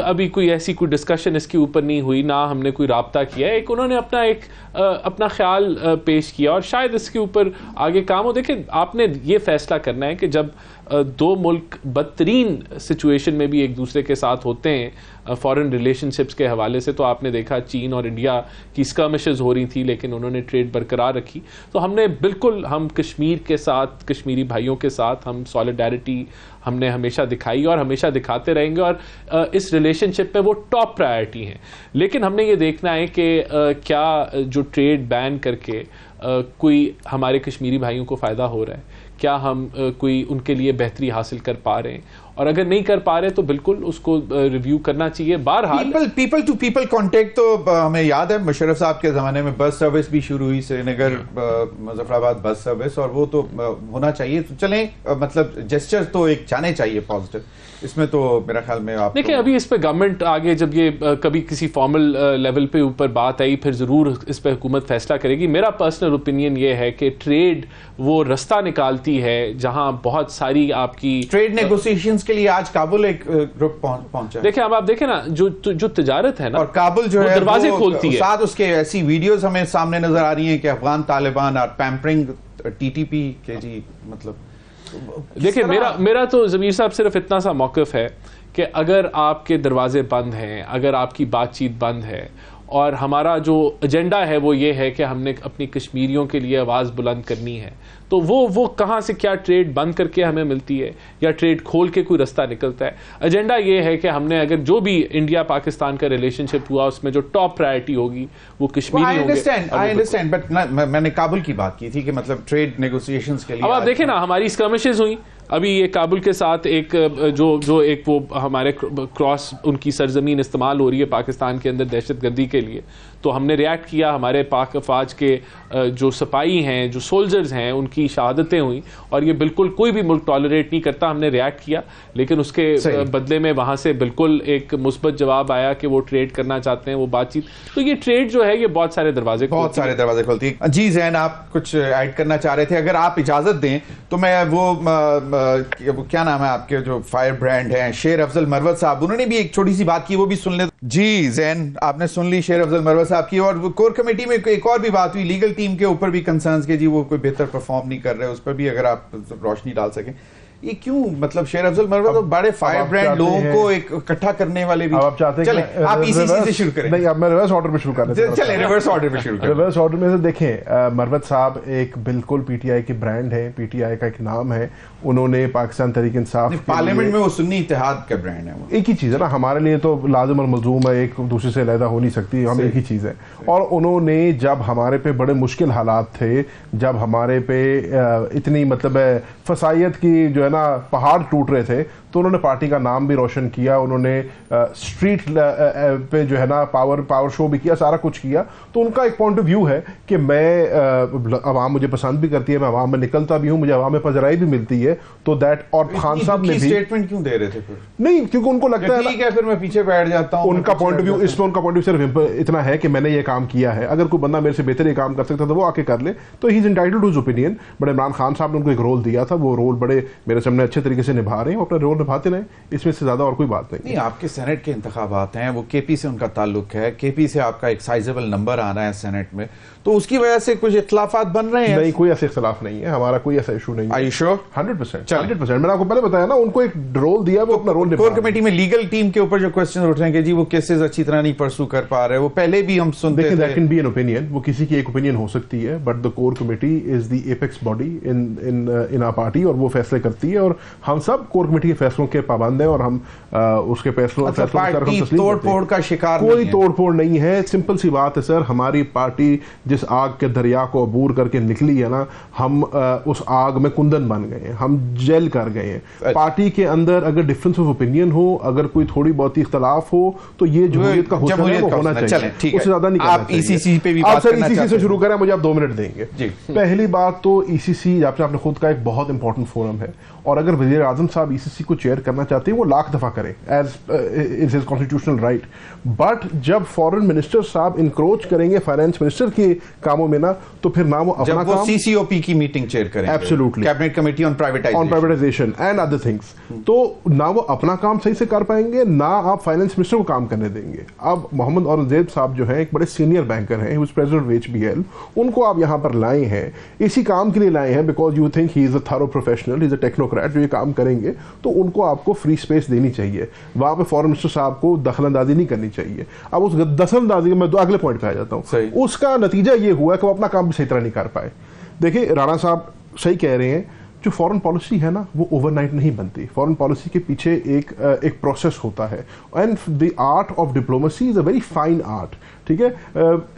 अभी कोई ऐसी कोई डिस्कशन इसके ऊपर नहीं हुई, ना हमने कोई राब्ता किया। एक उन्होंने अपना ख्याल पेश किया और शायद इसके ऊपर आगे काम हो। देखिए, आपने ये फैसला करना है कि जब दो मुल्क बदतरीन सिचुएशन में भी एक दूसरे के साथ होते हैं फॉरेन रिलेशनशिप्स के हवाले से, तो आपने देखा चीन और इंडिया की स्कर्मिशेस हो रही थी लेकिन उन्होंने ट्रेड बरकरार रखी। तो हमने बिल्कुल, हम कश्मीर के साथ, कश्मीरी भाइयों के साथ हम सॉलिडारिटी हमने हमेशा दिखाई और हमेशा दिखाते रहेंगे, और इस रिलेशनशिप में वो टॉप प्रायोरिटी हैं। लेकिन हमने ये देखना है कि क्या जो ट्रेड बैन करके कोई हमारे कश्मीरी भाइयों को फ़ायदा हो रहा है, क्या हम कोई उनके लिए बेहतरी हासिल कर पा रहे हैं, और अगर नहीं कर पा रहे तो बिल्कुल उसको रिव्यू करना चाहिए। बहरहाल पीपल टू पीपल कांटेक्ट तो हमें याद है मुशर्रफ साहब के ज़माने में बस सर्विस भी शुरू हुई, श्रीनगर मुजफ्फराबाद बस सर्विस, और वो तो होना चाहिए। तो चलें, मतलब जेस्चर तो एक जाने चाहिए पॉजिटिव, इसमें तो मेरा ख्याल में आप देखिए अभी इस पे गवर्नमेंट आगे जब ये कभी किसी फॉर्मल लेवल पे ऊपर बात आई फिर जरूर इस पे हुकूमत फैसला करेगी। मेरा पर्सनल ओपिनियन ये है कि ट्रेड वो रास्ता निकालती है जहां बहुत सारी आपकी ट्रेड नेगोशिएशंस के लिए आज काबुल एक ग्रुप पहुंचा। देखिए अब आप देखें ना, जो तिजारत है ना, और काबुल जो है दरवाजे खोलती है, साथ उसके ऐसी वीडियोस हमें सामने नजर आ रही हैं कि अफगान तालिबान और पैम्परिंग टीटीपी के जी, मतलब देखिए मेरा तो ज़मीर साहब सिर्फ इतना सा मौक़िफ़ है कि अगर आपके दरवाजे बंद हैं, अगर आपकी बातचीत बंद है, और हमारा जो एजेंडा है वो ये है कि हमने अपनी कश्मीरियों के लिए आवाज़ बुलंद करनी है, तो वो कहाँ से क्या ट्रेड बंद करके हमें मिलती है या ट्रेड खोल के कोई रास्ता निकलता है। एजेंडा ये है कि हमने अगर जो भी इंडिया पाकिस्तान का रिलेशनशिप हुआ उसमें जो टॉप प्रायोरिटी होगी वो कश्मीरी होंगे। आई अंडरस्टैंड, बट मैंने काबुल की बात की थी कि मतलब ट्रेड नेगोशिएशंस के लिए। अब आप देखें ना, हमारी स्कर्मिशेस हुई अभी ये काबुल के साथ एक जो एक वो हमारे क्रॉस उनकी सरजमीन इस्तेमाल हो रही है पाकिस्तान के अंदर दहशतगर्दी के लिए, तो हमने रिएक्ट किया। हमारे पाक अफवाज के जो सिपाही हैं, जो सोल्जर्स हैं, उनकी शहादतें हुई और ये बिल्कुल कोई भी मुल्क टॉलरेट नहीं करता। हमने रिएक्ट किया लेकिन उसके बदले में वहाँ से बिल्कुल एक मुस्बत जवाब आया कि वो ट्रेड करना चाहते हैं, वो बातचीत। तो ये ट्रेड जो है ये बहुत सारे दरवाजे खोलती है। जी ज़ैन, आप कुछ ऐड करना चाह रहे थे, अगर आप इजाज़त दें तो मैं वो क्या नाम है आपके जो फायर ब्रांड हैं, शेर अफजल मरवत साहब, उन्होंने भी एक छोटी सी बात की, वो भी सुन ले। जी ज़ैन, आपने सुन ली शेर अफजल मरवत साहब की, और कोर कमेटी में एक और भी बात हुई, लीगल टीम के ऊपर भी कंसर्न्स के जी वो कोई बेहतर परफॉर्म नहीं कर रहे, उस पर भी अगर आप रोशनी डाल सकें। ये क्यों, मतलब शेर अफजल मरवत तो बड़े फायर ब्रांड लोगों को इकट्ठा करने वाले भी। आप चाहते हैं, चले आप इसी से शुरू करें। नहीं, अब मैं रिवर्स ऑर्डर में शुरू कर देता हूं। चले रिवर्स ऑर्डर में शुरू करें। रिवर्स ऑर्डर में से देखें, मरवत साहब एक बिल्कुल पीटीआई की ब्रांड है, पीटीआई का एक नाम है। उन्होंने पाकिस्तान तहरीक इंसाफ पार्लियामेंट में वो सुन्नी इत्तेहाद का ब्रांड है, एक ही चीज़ है ना, हमारे लिए तो लाजिम और मज़लूम है, एक दूसरे से अलहदा हो नहीं सकती, हम एक ही चीज़ है। और उन्होंने जब हमारे पे बड़े मुश्किल हालात थे, जब हमारे पे इतनी मतलब फसाइयत की जो है ना पहाड़ टूट रहे थे, तो उन्होंने पार्टी का नाम भी रोशन किया, उन्होंने स्ट्रीट पे जो है ना पावर शो भी किया, सारा कुछ किया। तो उनका एक पॉइंट ऑफ व्यू है कि मैं अवाम मुझे पसंद भी करती है, मैं अवाम में निकलता भी हूँ, मुझे अवाम में पजराई भी मिलती है। तो दैट, और खान साहब ने भी स्टेटमेंट क्यों दे रहे थे फिर? नहीं, क्योंकि उनको लगता है ठीक है फिर मैं पीछे बैठ जाता हूँ। उनका पॉइंट ऑफ व्यू, इसमें उनका पॉइंट ऑफ व्यू सिर्फ इतना है कि मैंने ये काम किया है, अगर कोई बंदा मेरे से बेहतर ये काम कर सकता तो वो आके कर ले, तो he is entitled to his opinion. But Imran Khan साहब ने उनको एक रोल दिया था, वो रोल बड़े मेरे सामने अच्छे तरीके से निभा रहे हैं, अपना रोल निभाते रहे, इसमें से ज्यादा और कोई बात नहीं। आपके सेनेट के इंतखाबात हैं, वो केपी से उनका ताल्लुक है, केपी से आपका एक साइजेबल नंबर आ रहा है सेनेट में, तो उसकी वजह से कुछ इख्तिलाफात बन रहे हैं? नहीं, कोई ऐसे इख्तिलाफ नहीं है, हमारा कोई ऐसा इशू नहीं है। Are you sure? 100%। मैंने आपको पहले बताया ना, उनको एक रोल दिया, वो अपना रोल निभा कोर कमेटी में लीगल टीम के ऊपर जो क्वेश्चन उठ रहे हैं कि जी वो केसेस अच्छी तरह नहीं परसू कर पा रहे, वो पहले भी हम सुनते थे। That can be an opinion, वो किसी की एक ओपिनियन हो सकती है, but the core committee is the apex body in our party, और वो फैसले करती है, और हम सब कोर कमेटी के फैसलों के पाबंद हैं, और हम उसके फैसलों तोड़-फोड़ का शिकार कोई तोड़-फोड़ नहीं है। सिंपल सी बात है सर, हमारी पार्टी जिस आग के दरिया को अबूर करके निकली है ना, हम उस आग में कुंदन बन गए हैं, हम जेल कर गए हैं। पार्टी के अंदर अगर डिफरेंस ऑफ ओपिनियन हो, अगर कोई थोड़ी बहुत इख्तलाफ हो, तो ये जमहूरियत का हुस्न है, वो होना चाहिए, उससे ज्यादा नहीं करना चाहिए। ईसीसी पे भी आप सर ईसीसी से शुरू करें, मुझे आप 2 मिनट देंगे। पहली बात तो ईसीसी आपने खुद का एक बहुत इंपॉर्टेंट फोरम है, और अगर वज़ीर आज़म साहब ईसीसी को चेयर करना चाहते हैं वो लाख दफा करें, as is his constitutional right, but जब फॉरेन मिनिस्टर साहब इंक्रोच करेंगे फाइनेंस मिनिस्टर के कामों में ना, तो फिर ना वो अपना काम, सीसीओपी की मीटिंग चेयर करेंगे, absolutely, cabinet committee on privatisation and other things, तो ना वो अपना काम सही से कर पाएंगे, ना आप फाइनेंस मिनिस्टर को काम करने देंगे। अब मोहम्मद औरंगजेब साहब जो हैं एक बड़े सीनियर बैंकर हैं, he was president of HBL, उनको आप यहां पर लाए हैं, इसी काम के लिए लाए हैं because you think he is a thorough professional, he is a technocrat, जो ये काम करेंगे तो उनको आपको फ्री स्पेस देनी चाहिए, वहां पे फॉरेन मिनिस्टर साहब को दखलंदाजी नहीं करनी चाहिए। अब उस दखलंदाजी में अगले पॉइंट पे आ जाता हूं, उसका नतीजा ये हुआ कि वो अपना काम भी सही तरह नहीं कर पाए। देखिए राणा साहब सही कह रहे हैं, जो फॉरेन पॉलिसी है ना वो ओवरनाइट नहीं बनती, फॉरेन पॉलिसी के पीछे एक प्रोसेस होता है, and the art of diplomacy is a very fine art, ठीक है।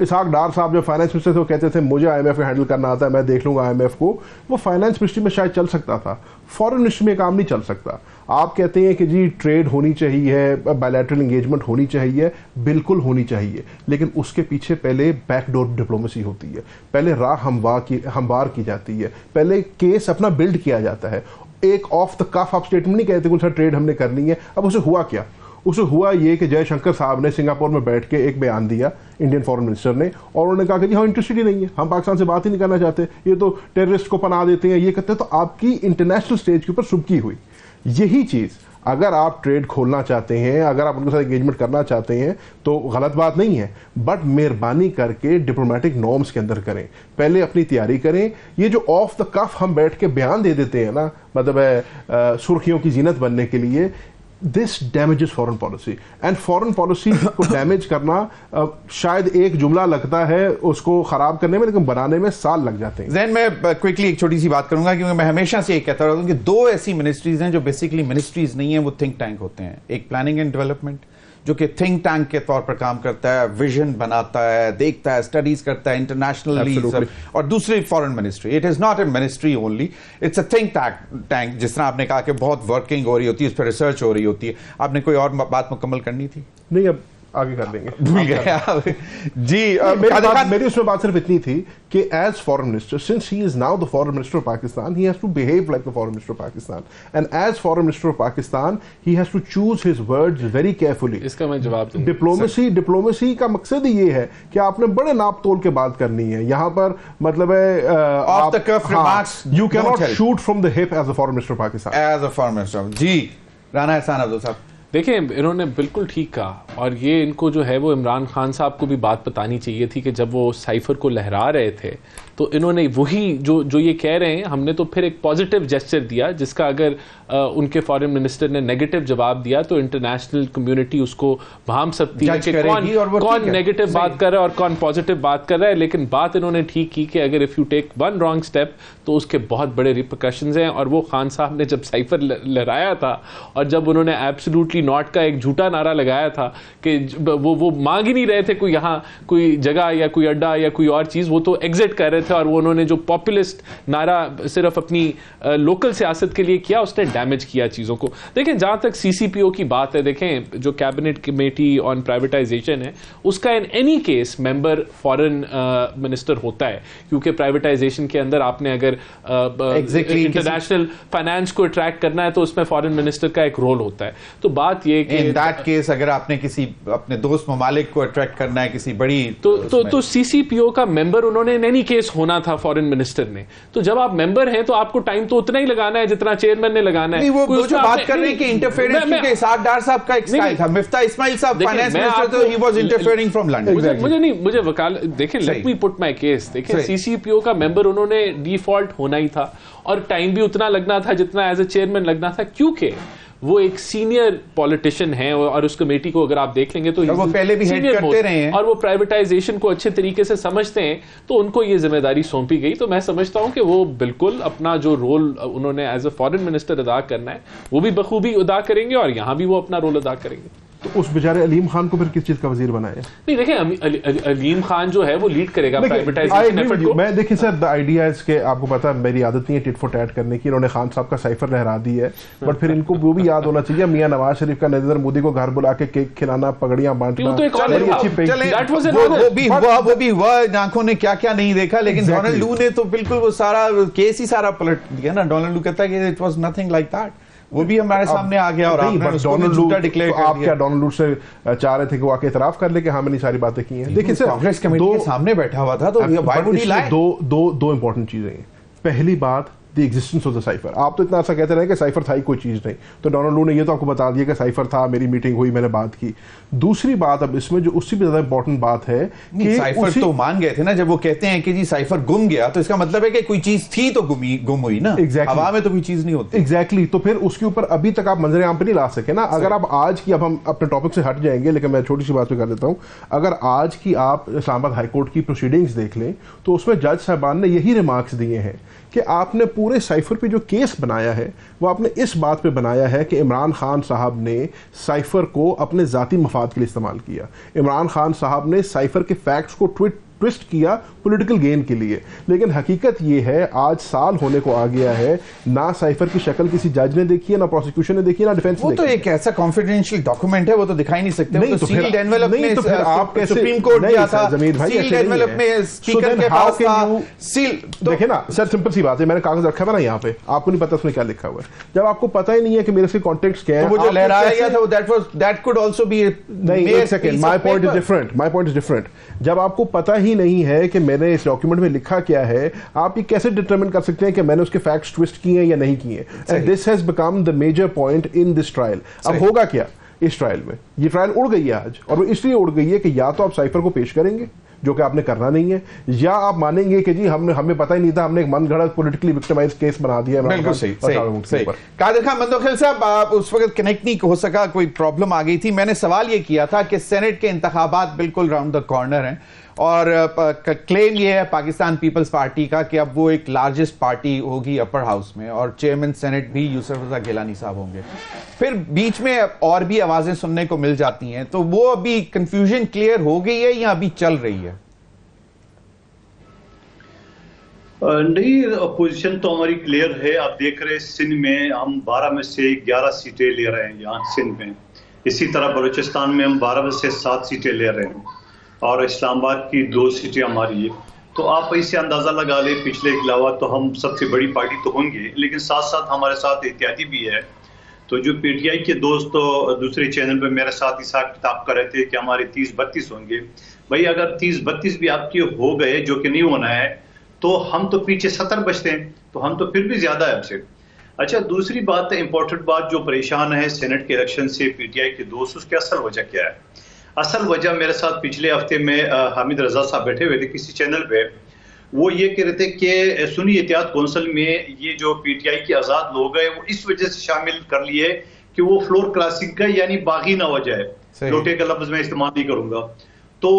इसहाक डार साहब जो फाइनेंस मिनिस्टर थे वो कहते थे मुझे IMF को हैंडल करना आता है, मैं देख लूंगा IMF को, वो फाइनेंस मिनिस्ट्री में शायद चल सकता था, फॉरेन मिनिस्ट्री में काम नहीं चल सकता। आप कहते हैं कि जी ट्रेड होनी चाहिए, बायलैटरल एंगेजमेंट होनी चाहिए, बिल्कुल होनी चाहिए, लेकिन उसके पीछे पहले बैकडोर डिप्लोमेसी होती है, पहले राह हमवार की जाती है, पहले केस अपना बिल्ड किया जाता है। एक ऑफ द कफ आप स्टेटमेंट नहीं कहते कुछ ट्रेड हमने करनी है। अब उसे हुआ क्या? उसे हुआ ये कि जयशंकर साहब ने सिंगापुर में बैठ के एक बयान दिया इंडियन फॉरेन मिनिस्टर ने, और उन्होंने कहा कि जी हम इंटरेस्टेड ही नहीं है, हम पाकिस्तान से बात ही नहीं करना चाहते, ये तो टेररिस्ट को पनाह देते हैं, ये कहते हैं। तो आपकी इंटरनेशनल स्टेज के ऊपर सुबकी हुई। यही चीज़ अगर आप ट्रेड खोलना चाहते हैं, अगर आप उनके साथ एंगेजमेंट करना चाहते हैं तो गलत बात नहीं है, बट मेहरबानी करके डिप्लोमेटिक नॉर्म्स के अंदर करें, पहले अपनी तैयारी करें। ये जो ऑफ द कफ हम बैठ के बयान दे देते हैं ना, मतलब है सुर्खियों की जीनत बनने के लिए, this damages foreign policy, and foreign policy को डैमेज करना शायद एक जुमला लगता है उसको खराब करने में, लेकिन बनाने में साल लग जाते हैं। जैन मैं क्विकली एक छोटी सी बात करूंगा, क्योंकि मैं हमेशा से ये कहता रहता हूं कि दो ऐसी मिनिस्ट्रीज हैं जो बेसिकली मिनिस्ट्रीज नहीं है, वो थिंक टैंक होते हैं। एक प्लानिंग एंड डेवलपमेंट जो कि थिंक टैंक के तौर पर काम करता है, विजन बनाता है, देखता है, स्टडीज करता है इंटरनेशनली, और दूसरी foreign ministry. It is not a ministry only, it's a think tank. जिस तरह आपने कहा कि बहुत वर्किंग हो रही होती है, उस पर रिसर्च हो रही होती है। आपने कोई और बात मुकम्मल करनी थी? नहीं, अब आगे कर देंगे। भूल गए जी। मेरी उसमें बात सिर्फ इतनी थी कि as foreign minister, since he is now the foreign minister of Pakistan, he has to behave like the foreign minister of Pakistan, and as foreign minister of Pakistan he has to choose his words very carefully. इसका मैं जवाब दूंगा। Diplomacy का मकसद ही ये है कि आपने बड़े नाप तोल के बात करनी है। यहाँ पर मतलब है off the cuff remarks you can not shoot from the hip as a foreign minister of Pakistan. As a foreign minister जी। राना एहसान अब्दुल साहब, देखिए इन्होंने बिल्कुल ठीक कहा, और ये इनको जो है वो इमरान खान साहब को भी बात बतानी चाहिए थी कि जब वो साइफर को लहरा रहे थे तो इन्होंने वही जो ये कह रहे हैं, हमने तो फिर एक पॉजिटिव जेस्चर दिया, जिसका अगर उनके फॉरेन मिनिस्टर ने नेगेटिव जवाब दिया तो इंटरनेशनल कम्युनिटी उसको भाम सकती है कि कौन नेगेटिव बात कर रहा है और कौन पॉजिटिव बात कर रहा है। लेकिन बात इन्होंने ठीक की कि अगर if you take one wrong step तो उसके बहुत बड़े रिपरकशंस हैं। और वो खान साहब ने जब साइफर लहराया था और जब उन्होंने एब्सोल्युटली नॉट का एक झूठा नारा लगाया था कि वो मांग ही नहीं रहे थे कोई यहाँ कोई जगह या कोई अड्डा या कोई और चीज, वो तो एग्जिट कर रहे थे, और वो उन्होंने जो पॉपुलिस्ट नारा सिर्फ अपनी लोकल सियासत के लिए किया, उसने डैमेज किया चीजों को। देखें जहां तक CCPO की बात है, देखें जो कैबिनेट कमेटी ऑन प्राइवेटाइजेशन है उसका in any case member foreign minister होता है, क्योंकि प्राइवेटाइजेशन के अंदर आपने अगर इंटरनेशनल फाइनेंस को अट्रैक्ट करना है तो उसमें फॉरेन मिनिस्टर का एक रोल होता है। तो बात ये कि इन दैट केस अगर आपने किसी अपने दोस्त ममालिक को अट्रैक्ट करना है किसी बड़ी तो CCPO का मेंबर उन्होंने इन एनी केस होना था फॉरेन मिनिस्टर ने। तो जब आप मेंबर हैं तो आपको टाइम तो उतना ही लगाना है जितना चेयरमैन ने लगाना है। वो जो बात कर रहे हैं कि इंटरफेरेंस, क्योंकि इसहाक डार साहब का एक स्टाइल था, मिफ्ता इस्माइल साहब फाइनेंस मिनिस्टर, तो he was interfering from London. मुझे वकाल देखें, let me put my case. देखें CCPO का मेंबर उन्होंने डिफॉल्ट होना ही था, और टाइम भी उतना लगना था जितना एज ए चेयरमैन लगना था, क्योंकि वो एक सीनियर पॉलिटिशियन है, और उस कमेटी को अगर आप देख लेंगे तो वो पहले भी हेड करते रहे हैं और वो प्राइवेटाइजेशन को अच्छे तरीके से समझते हैं, तो उनको ये जिम्मेदारी सौंपी गई। तो मैं समझता हूं कि वो बिल्कुल अपना जो रोल उन्होंने एज ए फॉरेन मिनिस्टर अदा करना है वो भी बखूबी अदा करेंगे, और यहां भी वो अपना रोल अदा करेंगे। तो उस बेचारे अलीम खान को फिर किस चीज का वजीर बनाया? नहीं देखें, अलीम खान जो है वो लीड करेगा प्राइवेटाइजेशन एफर्ट को। मैं देखिए सर, द आइडिया इज के आपको पता है मेरी आदत नहीं है टिट फॉर टैट करने की, इन्होंने खान साहब का साइफर लहरा दी है, बट फिर इनको वो भी याद होना चाहिए मियां नवाज शरीफ का नरेंद्र मोदी को घर बुला के केक खिलाना, पगड़ियां बांटना, वो भी हुआ। आंखों ने क्या क्या नहीं देखा, लेकिन डोनाल्ड लू ने तो बिल्कुल वो सारा केस ही सारा पलट दिया ना। डोनाल्ड लू कहता है कि it was nothing like that, वो भी हमारे सामने आ गया और आपने उसको भी झूठा डिक्लेयर कर दिया। आप क्या डोनाल्ड लूट से चाह रहे थे कि वो आके इतराफ कर ले कि हाँ मैंने सारी बातें की हैं? देखिए सर, कांग्रेस कमेटी के सामने बैठा हुआ था, तो व्हाई वुड ही लाई? दो इंपॉर्टेंट चीजें हैं। पहली बात, the existence of the cipher. आप तो इतना ऐसा कहते रहे कि साइफर था ही कोई चीज़ नहीं, तो डोनाल्ड लू ने ये तो आपको बता दिया कि साइफर था, मेरी मीटिंग हुई, मैंने बात की। दूसरी बात अब इसमें जो उससे भी ज़्यादा इंपॉर्टेंट बात है कि साइफर तो मान गए थे ना, जब वो कहते हैं कि जी साइफर गुम गया, तो इसका मतलब है कि कोई चीज़ थी तो गुम हुई ना। एग्जैक्टली, हवा में तो कोई चीज़ नहीं होती। एग्जैक्टली, तो फिर उसके ऊपर अभी तक आप मंजर आम पे नहीं ला सके ना। अगर आप आज की, अब हम अपने टॉपिक से हट जाएंगे लेकिन मैं छोटी सी बात पे कर देता हूँ, अगर आज की आप इस्लामाबाद हाईकोर्ट की प्रोसीडिंग्स देख लें तो उसमें जज साहबान ने यही रिमार्क्स दिए हैं कि आपने पूरे साइफर पे जो केस बनाया है वो आपने इस बात पे बनाया है कि इमरान खान साहब ने साइफर को अपने ज़ाती मफाद के लिए इस्तेमाल किया। इमरान खान साहब ने साइफर के फैक्ट्स को ट्विस्ट किया पॉलिटिकल गेन के लिए। लेकिन हकीकत ये है, आज साल होने को आ गया है, ना साइफर की शक्ल किसी जज ने देखी है, ना प्रोसिक्यूशन ने देखी है, ना डिफेंस ने देखी। वो तो एक ऐसा कॉन्फिडेंशियल डॉक्यूमेंट है, वो तो दिखाई नहीं सकते। नहीं तो सील्ड एनवेलप में, तो फिर आप कैसे सुप्रीम कोर्ट दिया था, जमीर भाई, सील्ड एनवेलप में स्पीकर के पास था सील। देखिए ना सर, सिंपल सी बात है, मैंने कागज रखा है ना यहाँ पे, आपको नहीं पता उसमें क्या लिखा हुआ है। जब आपको पता ही नहीं है कि मेरे से कॉन्टेक्स्ट क्या है, वो जो लहराया गया था दैट कुड आल्सो बी। नहीं, एक second, my point is different. जब आपको पता ही नहीं है कि मैंने इस डॉक्यूमेंट में लिखा क्या है, आप ये कैसे डिटरमिन कर सकते हैं कि मैंने उसके फैक्ट्स ट्विस्ट किए हैं या नहीं किए? And this has become the major point in this trial. अब होगा क्या इस ट्रायल में? ये ट्रायल उड़ गई है आज, और वो इसलिए उड़ गई है कि या तो आप साइफर को पेश करेंगे, जो कि आपने करना नहीं है, या आप मानेंगे कि जी हमें पता ही नहीं था, हमने एक मनगढ़ंत पॉलिटिकली विक्टिमाइज्ड केस बना दिया। बिल्कुल सही। कादिर खान बंदोखिल साहब, आप उस वक्त कनेक्ट नहीं हो सका, कोई प्रॉब्लम आ गई थी। मैंने सवाल ये किया था कि सेनेट के इंतखाबात बिल्कुल राउंड द कॉर्नर हैं, और क्लेम ये है पाकिस्तान पीपल्स पार्टी का कि अब वो एक लार्जेस्ट पार्टी होगी अपर हाउस में, और चेयरमैन सेनेट भी यूसुफ रजा गिलानी साहब होंगे। फिर बीच में और भी आवाजें सुनने को मिल जाती हैं, तो वो अभी कंफ्यूजन क्लियर हो गई है या अभी चल रही है? नहीं, पोजीशन तो हमारी क्लियर है। आप देख रहे हैं सिंध में हम 12 में से 11 सीटें ले रहे हैं यहाँ सिंध में। इसी तरह बलूचिस्तान में हम 12 में से 7 सीटें ले रहे हैं, और इस्लामाबाद की 2 सीटें हमारी है। तो आप इससे अंदाज़ा लगा ले, पिछले के अलावा तो हम सबसे बड़ी पार्टी तो होंगे, लेकिन साथ साथ हमारे साथ एहतियाती भी है। तो जो पीटीआई के दोस्त तो दूसरे चैनल पे मेरे साथ हिसाब किताब कर रहे थे कि हमारे 30-32 होंगे। भाई अगर 30-32 भी आपके हो गए, जो कि नहीं होना है, तो हम तो पीछे 70 बचते हैं, तो हम तो फिर भी ज्यादा है आपसे। अच्छा, दूसरी बात, इंपॉर्टेंट बात, जो परेशान है सेनेट के इलेक्शन से पीटीआई के दोस्त, उसकी असल वजह क्या है? असल वजह, मेरे साथ पिछले हफ्ते में हामिद रजा साहब बैठे हुए थे किसी चैनल पे, वो ये कह रहे थे कि सुन्नी एहतियात कौंसिल में ये जो पीटीआई के आजाद लोग हैं वो इस वजह से शामिल कर लिए कि वो फ्लोर क्रॉसिंग का यानी बागी ना हो जाए, लोटे का लफ्ज मैं इस्तेमाल नहीं करूंगा, तो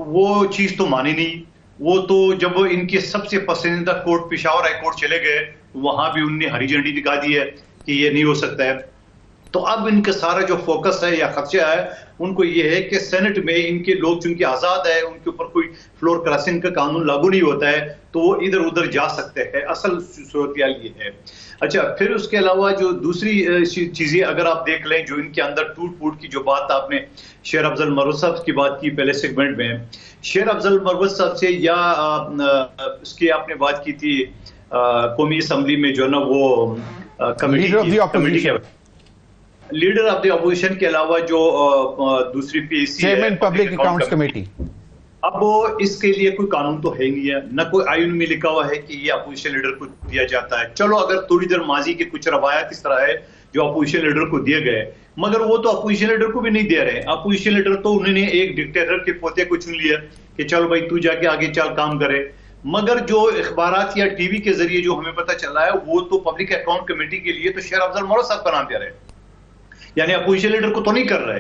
वो चीज तो मानी नहीं। वो तो जब इनके सबसे पसंदीदा कोर्ट पेशावर हाई कोर्ट चले गए, वहां भी उनने हरी झंडी दिखा दी है कि ये नहीं हो सकता है। तो अब इनका सारा जो फोकस है या खर्चा है, उनको ये है कि सेनेट में इनके लोग चूंकि आजाद है, उनके ऊपर कोई फ्लोर क्रॉसिंग का कानून लागू नहीं होता है, तो वो इधर उधर जा सकते हैं। असल सूरत ये है। अच्छा, फिर उसके अलावा जो दूसरी चीजें अगर आप देख लें, जो इनके अंदर टूट फूट की जो बात आपने शेर अफजल मरवत साहब की बात की पहले सेगमेंट में, शेर अफजल मरवत साहब से या उसकी आपने बात की थी कौमी असम्बली में जो ना वो कमेटी के लीडर ऑफ द अपोजिशन के अलावा जो दूसरी PAC chairman public accounts committee, अब वो इसके लिए कोई कानून तो है नहीं है, न कोई आईन में लिखा हुआ है कि ये अपोजिशन लीडर को दिया जाता है। चलो अगर थोड़ी देर माजी के कुछ रवायत इस तरह है जो अपोजिशन लीडर को दिए गए, मगर वो तो अपोजिशन लीडर को भी नहीं दे रहे। अपोजिशन लीडर तो उन्होंने एक डिक्टेटर के पोते को चुन लिया कि चलो भाई तू जाके आगे चल काम करे, मगर जो अखबारात या टीवी के जरिए जो हमें पता चला है, वो तो पब्लिक अकाउंट कमेटी के लिए तो शेर अफजल मरवत साहब का नाम दे रहे, यानी अपोजिशन लीडर को तो नहीं कर रहे।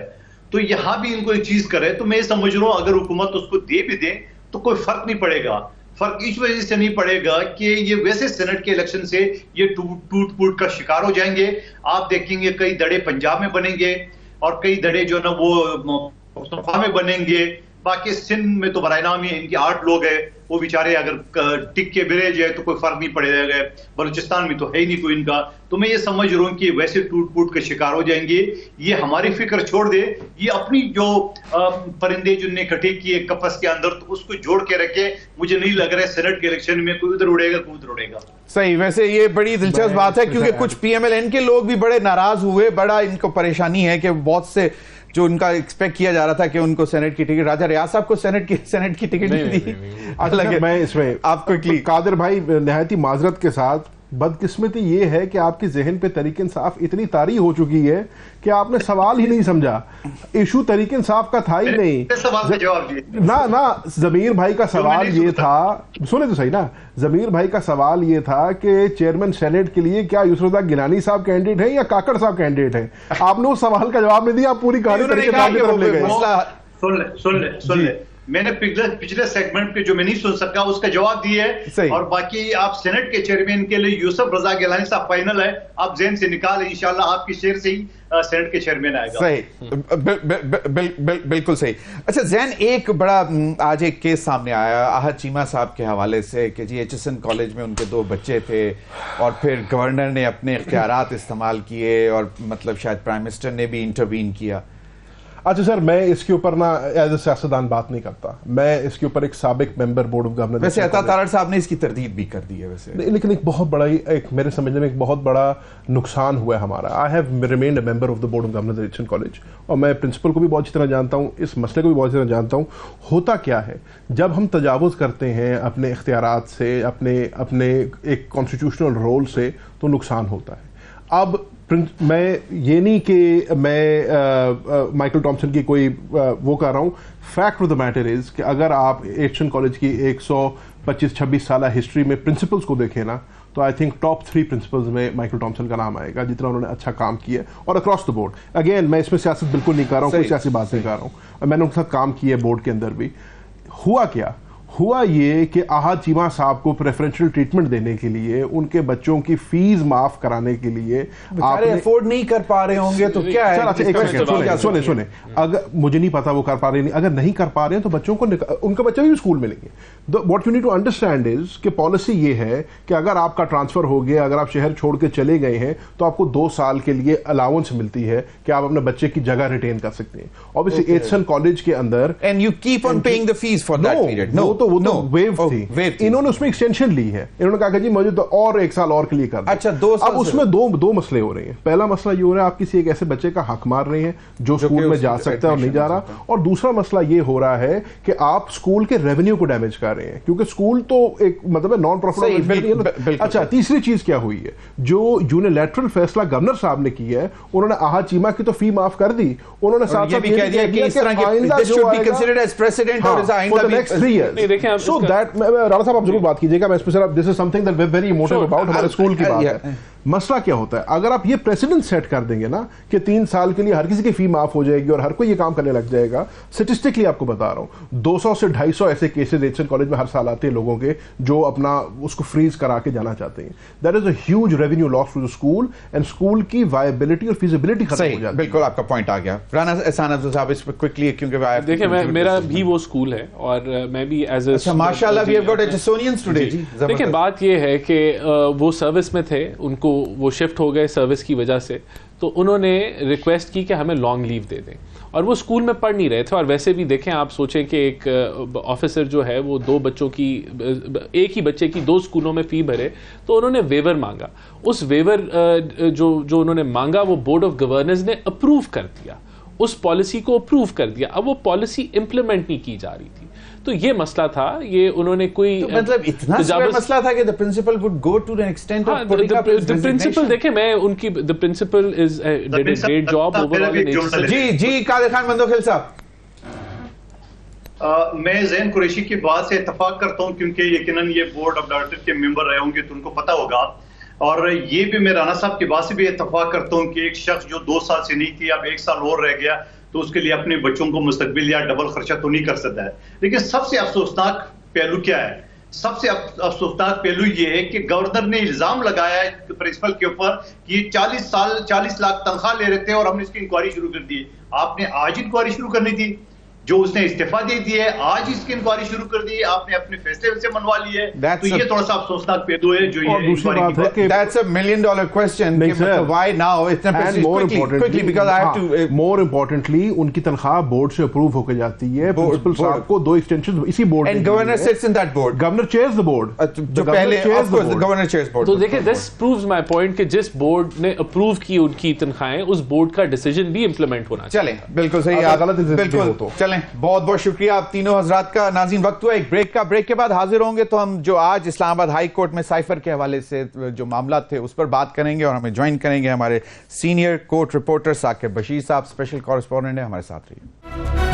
तो यहां भी इनको एक चीज करे, तो मैं समझ रहा हूं अगर हुकूमत उसको दे भी दे तो कोई फर्क नहीं पड़ेगा। फर्क इस वजह से नहीं पड़ेगा कि ये वैसे सेनेट के इलेक्शन से ये टूट फूट का शिकार हो जाएंगे। आप देखेंगे कई दड़े पंजाब में बनेंगे और कई दड़े जो ना वो में बनेंगे। बाकी सिंध में तो बराए नाम ही इनके 8 लोग हैं, वो बेचारे अगर टिक के बिरे जाए तो कोई फर्क नहीं पड़ेगा, बलूचिस्तान में तो है ही नहीं कोई इनका। तो मैं ये समझ रहा हूँ कि वैसे टूट फूट के शिकार हो जाएंगे। ये हमारी फिक्र छोड़ दे, ये अपनी जो परिंदे जिनने इकट्ठे किए कपस के अंदर, तो उसको जोड़ के रखे। मुझे नहीं लग रहा है सेनेट के इलेक्शन में कोई उधर उड़ेगा कोई उधर उड़ेगा। सही, वैसे ये बड़ी दिलचस्प बात है क्योंकि कुछ PMLN के लोग भी बड़े नाराज हुए, बड़ा इनको परेशानी है कि बहुत से जो उनका एक्सपेक्ट किया जा रहा था कि उनको सेनेट की टिकट, राजा रियाज साहब को सेनेट की टिकट नहीं दी। अच्छा, मैं इसमें आपको कादिर भाई निहायती माजरत के साथ, बदकिस्मती ये है कि आपके जहन पे तरीके इंसाफ इतनी तारी हो चुकी है कि आपने सवाल ही नहीं समझा। इशू तरीके इंसाफ का था ही नहीं। सवाल का जवाब दिए ना जमीर भाई का सवाल ये था, सुने तो सही ना, जमीर भाई का सवाल ये था कि चेयरमैन सेनेट के लिए क्या यूसुफ गिलानी साहब कैंडिडेट है या काकड़ साहब कैंडिडेट है। आपने उस सवाल का जवाब नहीं दिया, आप पूरी कहानी तरीके तरफ ले गए। सुन ले मैंने पिछले सेगमेंट पे जो मैं नहीं सुन सका उसका जवाब दिया है। और बाकी आप सेनेट के चेयरमैन के लिए यूसुफ रजा गिलानी साहब फाइनल है, आप जेहन से निकाल, इंशाल्लाह आपकी शेर से ही सेनेट के चेयरमैन आएगा। सही, बिल्कुल सही। अच्छा जैन, एक बड़ा आज एक केस सामने आया आहद चीमा साहब के हवाले से कि जी HSN कॉलेज में उनके 2 बच्चे थे और फिर गवर्नर ने अपने इख्तियारात इस्तेमाल किए और मतलब शायद प्राइम मिनिस्टर ने भी इंटरवीन किया। अच्छा सर, मैं इसके ऊपर ना एज ए सियासतदान बात नहीं करता, मैं इसके ऊपर एक साबिक मेंबर बोर्ड ऑफ गवर्नर, वैसे अता तारड़ साहब ने इसकी तरदीद भी कर दी है वैसे, लेकिन एक बहुत बड़ा एक मेरे समझने में एक बहुत बड़ा नुकसान हुआ है हमारा। I have remained a member of the board of governor HSN college और मैं प्रिंसिपल को भी बहुत अच्छी तरह जानता हूँ, इस मसले को भी बहुत अच्छी तरह जानता हूँ। होता क्या है, जब हम तजावुज करते हैं अपने इख्तियारात से, अपने एक कॉन्स्टिट्यूशनल रोल से, तो नुकसान होता है। अब मैं ये नहीं कि मैं माइकल टॉमसन की कोई वो कर रहा हूँ, fact of the matter is कि अगर आप HSN कॉलेज की 125-26 साल हिस्ट्री में प्रिंसिपल्स को देखें ना, तो आई थिंक टॉप 3 प्रिंसिपल्स में माइकल टॉमसन का नाम आएगा, जितना उन्होंने अच्छा काम किया और अक्रॉस द बोर्ड। अगेन मैं इसमें सियासत बिल्कुल नहीं कर रहा हूँ, कोई सियासी बात नहीं कर रहा हूँ, मैंने उनके साथ काम किया बोर्ड के अंदर भी। हुआ ये कि आहद चीमा साहब को प्रेफरेंशियल ट्रीटमेंट देने के लिए, उनके बच्चों की फीस माफ कराने के लिए आप अफोर्ड नहीं कर पा रहे होंगे तो क्या है। अच्छा एक सेकंड सुने, अगर मुझे नहीं पता वो कर पा रहे नहीं, अगर नहीं कर पा रहे हैं तो बच्चों को उनके बच्चे भी स्कूल में लेंगे। What you need to understand is कि पॉलिसी ये है कि अगर आपका ट्रांसफर हो गया, अगर आप शहर छोड़ के चले गए हैं, तो आपको 2 साल के लिए अलाउंस मिलती है कि आप अपने बच्चे की जगह रिटेन कर सकते हैं। ऑब्वियसली HSN कॉलेज के अंदर and you keep on paying the fees for that period. No, वो तो वेव थी, इन्होंने उसमें एक्सटेंशन ली है, इन्होंने कहा कि जी मुझे तो और 1 साल और के लिए कर दो। अच्छा 2 साल। अब उसमें दो मसले हो रहे हैं। पहला मसला ये हो रहा है आप किसी एक ऐसे बच्चे का हक मार रहे हैं जो स्कूल में जा सकता है और नहीं जा रहा, और दूसरा मसला ये हो रहा है कि आप स्कूल के रेवेन्यू को डैमेज कर रहे हैं, क्योंकि स्कूल तो एक मतलब नॉन प्रॉफिट। अच्छा तीसरी चीज क्या हुई है, जो यूनिलैटरल फैसला गवर्नर साहब ने किया है, उन्होंने आहद चीमा की तो फी माफ कर दी, उन्होंने साथ साथ कह दिया कि इस तरह के this should be considered as president और इज आइंदा for the next 3 years. So that Rana साहब आप जरूर बात कीजिएगा, मैं special this is something that we are very emotional about, हमारे स्कूल की बात है। मसला क्या होता है, अगर आप ये प्रेसिडेंट सेट कर देंगे ना कि 3 साल के लिए हर किसी की फी माफ हो जाएगी और हर कोई ये काम करने लग जाएगा, स्टेटिस्टिकली आपको बता रहा हूं 200 से 250 ऐसे केसेस HSN कॉलेज में हर साल आते हैं लोगों के जो अपना उसको फ्रीज करा के जाना चाहते हैं। That is a huge revenue loss to the school and school की वायबिलिटी और फिजिबिलिटी खत्म हो जाती है। बिल्कुल आपका पॉइंट आ गया। राना एहसान अफजल साहब इस पर क्विकली, क्योंकि देखिए मेरा भी वो स्कूल है और मैं भी एज अ माशाल्लाह we have got HSonians today जी। देखिए बात ये है कि वो सर्विस में थे, उनको वो शिफ्ट हो गए सर्विस की वजह से, तो उन्होंने रिक्वेस्ट की कि हमें लॉन्ग लीव दे दें, और वो स्कूल में पढ़ नहीं रहे थे। और वैसे भी देखें आप सोचें कि एक ऑफिसर जो है वो 2 बच्चों की, एक ही बच्चे की 2 स्कूलों में फ़ी भरे, तो उन्होंने वेवर मांगा। उस वेवर जो उन्होंने मांगा वो बोर्ड ऑफ गवर्नर्स ने अप्रूव कर दिया, उस पॉलिसी को अप्रूव कर दिया। अब वो पॉलिसी इंप्लीमेंट नहीं की जा रही थी, तो ये मसला था। ये उन्होंने कोई तो मतलब इतना मसला था कि the principal would go to the extent of putting up his principal. देखें मैं उनकी the principal is did a great job overall. जी कादिर खान मंदोखिल साहब, मैं ज़ैन कुरैशी की बात से इत्तेफाक करता हूं, क्योंकि यकीनन ये बोर्ड ऑफ डायरेक्टर के मेंबर रहे होंगे तो उनको पता होगा। और ये भी मैं राना साहब की बात से भी इत्तेफाक करता हूं कि एक शख्स जो 2 साल से नहीं थी, अब 1 साल और रह गया, तो उसके लिए अपने बच्चों को मुस्तकबिल या डबल खर्चा तो नहीं कर सकता है। लेकिन सबसे अफसोसनाक पहलू क्या है, सबसे अफसोसनाक पहलू ये है कि गवर्नर ने इल्जाम लगाया है प्रिंसिपल के ऊपर कि 40 लाख तनख्वाह ले रहे थे और हमने इसकी इंक्वायरी शुरू कर दी। आपने आज इंक्वायरी शुरू करनी थी, जो उसने इस्तीफा दे दिया है, आज इसकी इंक्वायरी शुरू कर दी है, आपने अपने फैसले से मनवा लिए है, तो ये थोड़ा सा अफसोसनाक पहलू है जो ये दूसरी बात है कि that's a $1 million question why now quickly because I have to more importantly उनकी तनख्वाह बोर्ड से अप्रूव होकर जाती है, प्रिंसिपल साहब को 2 एक्सटेंशन इसी board and governor sits in that board, governor chairs the board, जो पहले of course the governor chairs board। तो देखिए this proves my point कि जिस बोर्ड ने अप्रूव की उनकी तनख्वाहें, उस बोर्ड का डिसीजन भी इंप्लीमेंट होना चाहिए। चलें, बिल्कुल सही, बिल्कुल चलें, बहुत बहुत शुक्रिया आप तीनों हजरात का। नाज़रीन, वक्त हुआ एक ब्रेक का, ब्रेक के बाद हाजिर होंगे तो हम जो आज इस्लामाबाद हाई कोर्ट में साइफर के हवाले से जो मामला थे उस पर बात करेंगे और हमें ज्वाइन करेंगे हमारे senior court reporter Saqib Bashir साहब, स्पेशल कॉरेस्पॉन्डेंट है, हमारे साथ रहिए।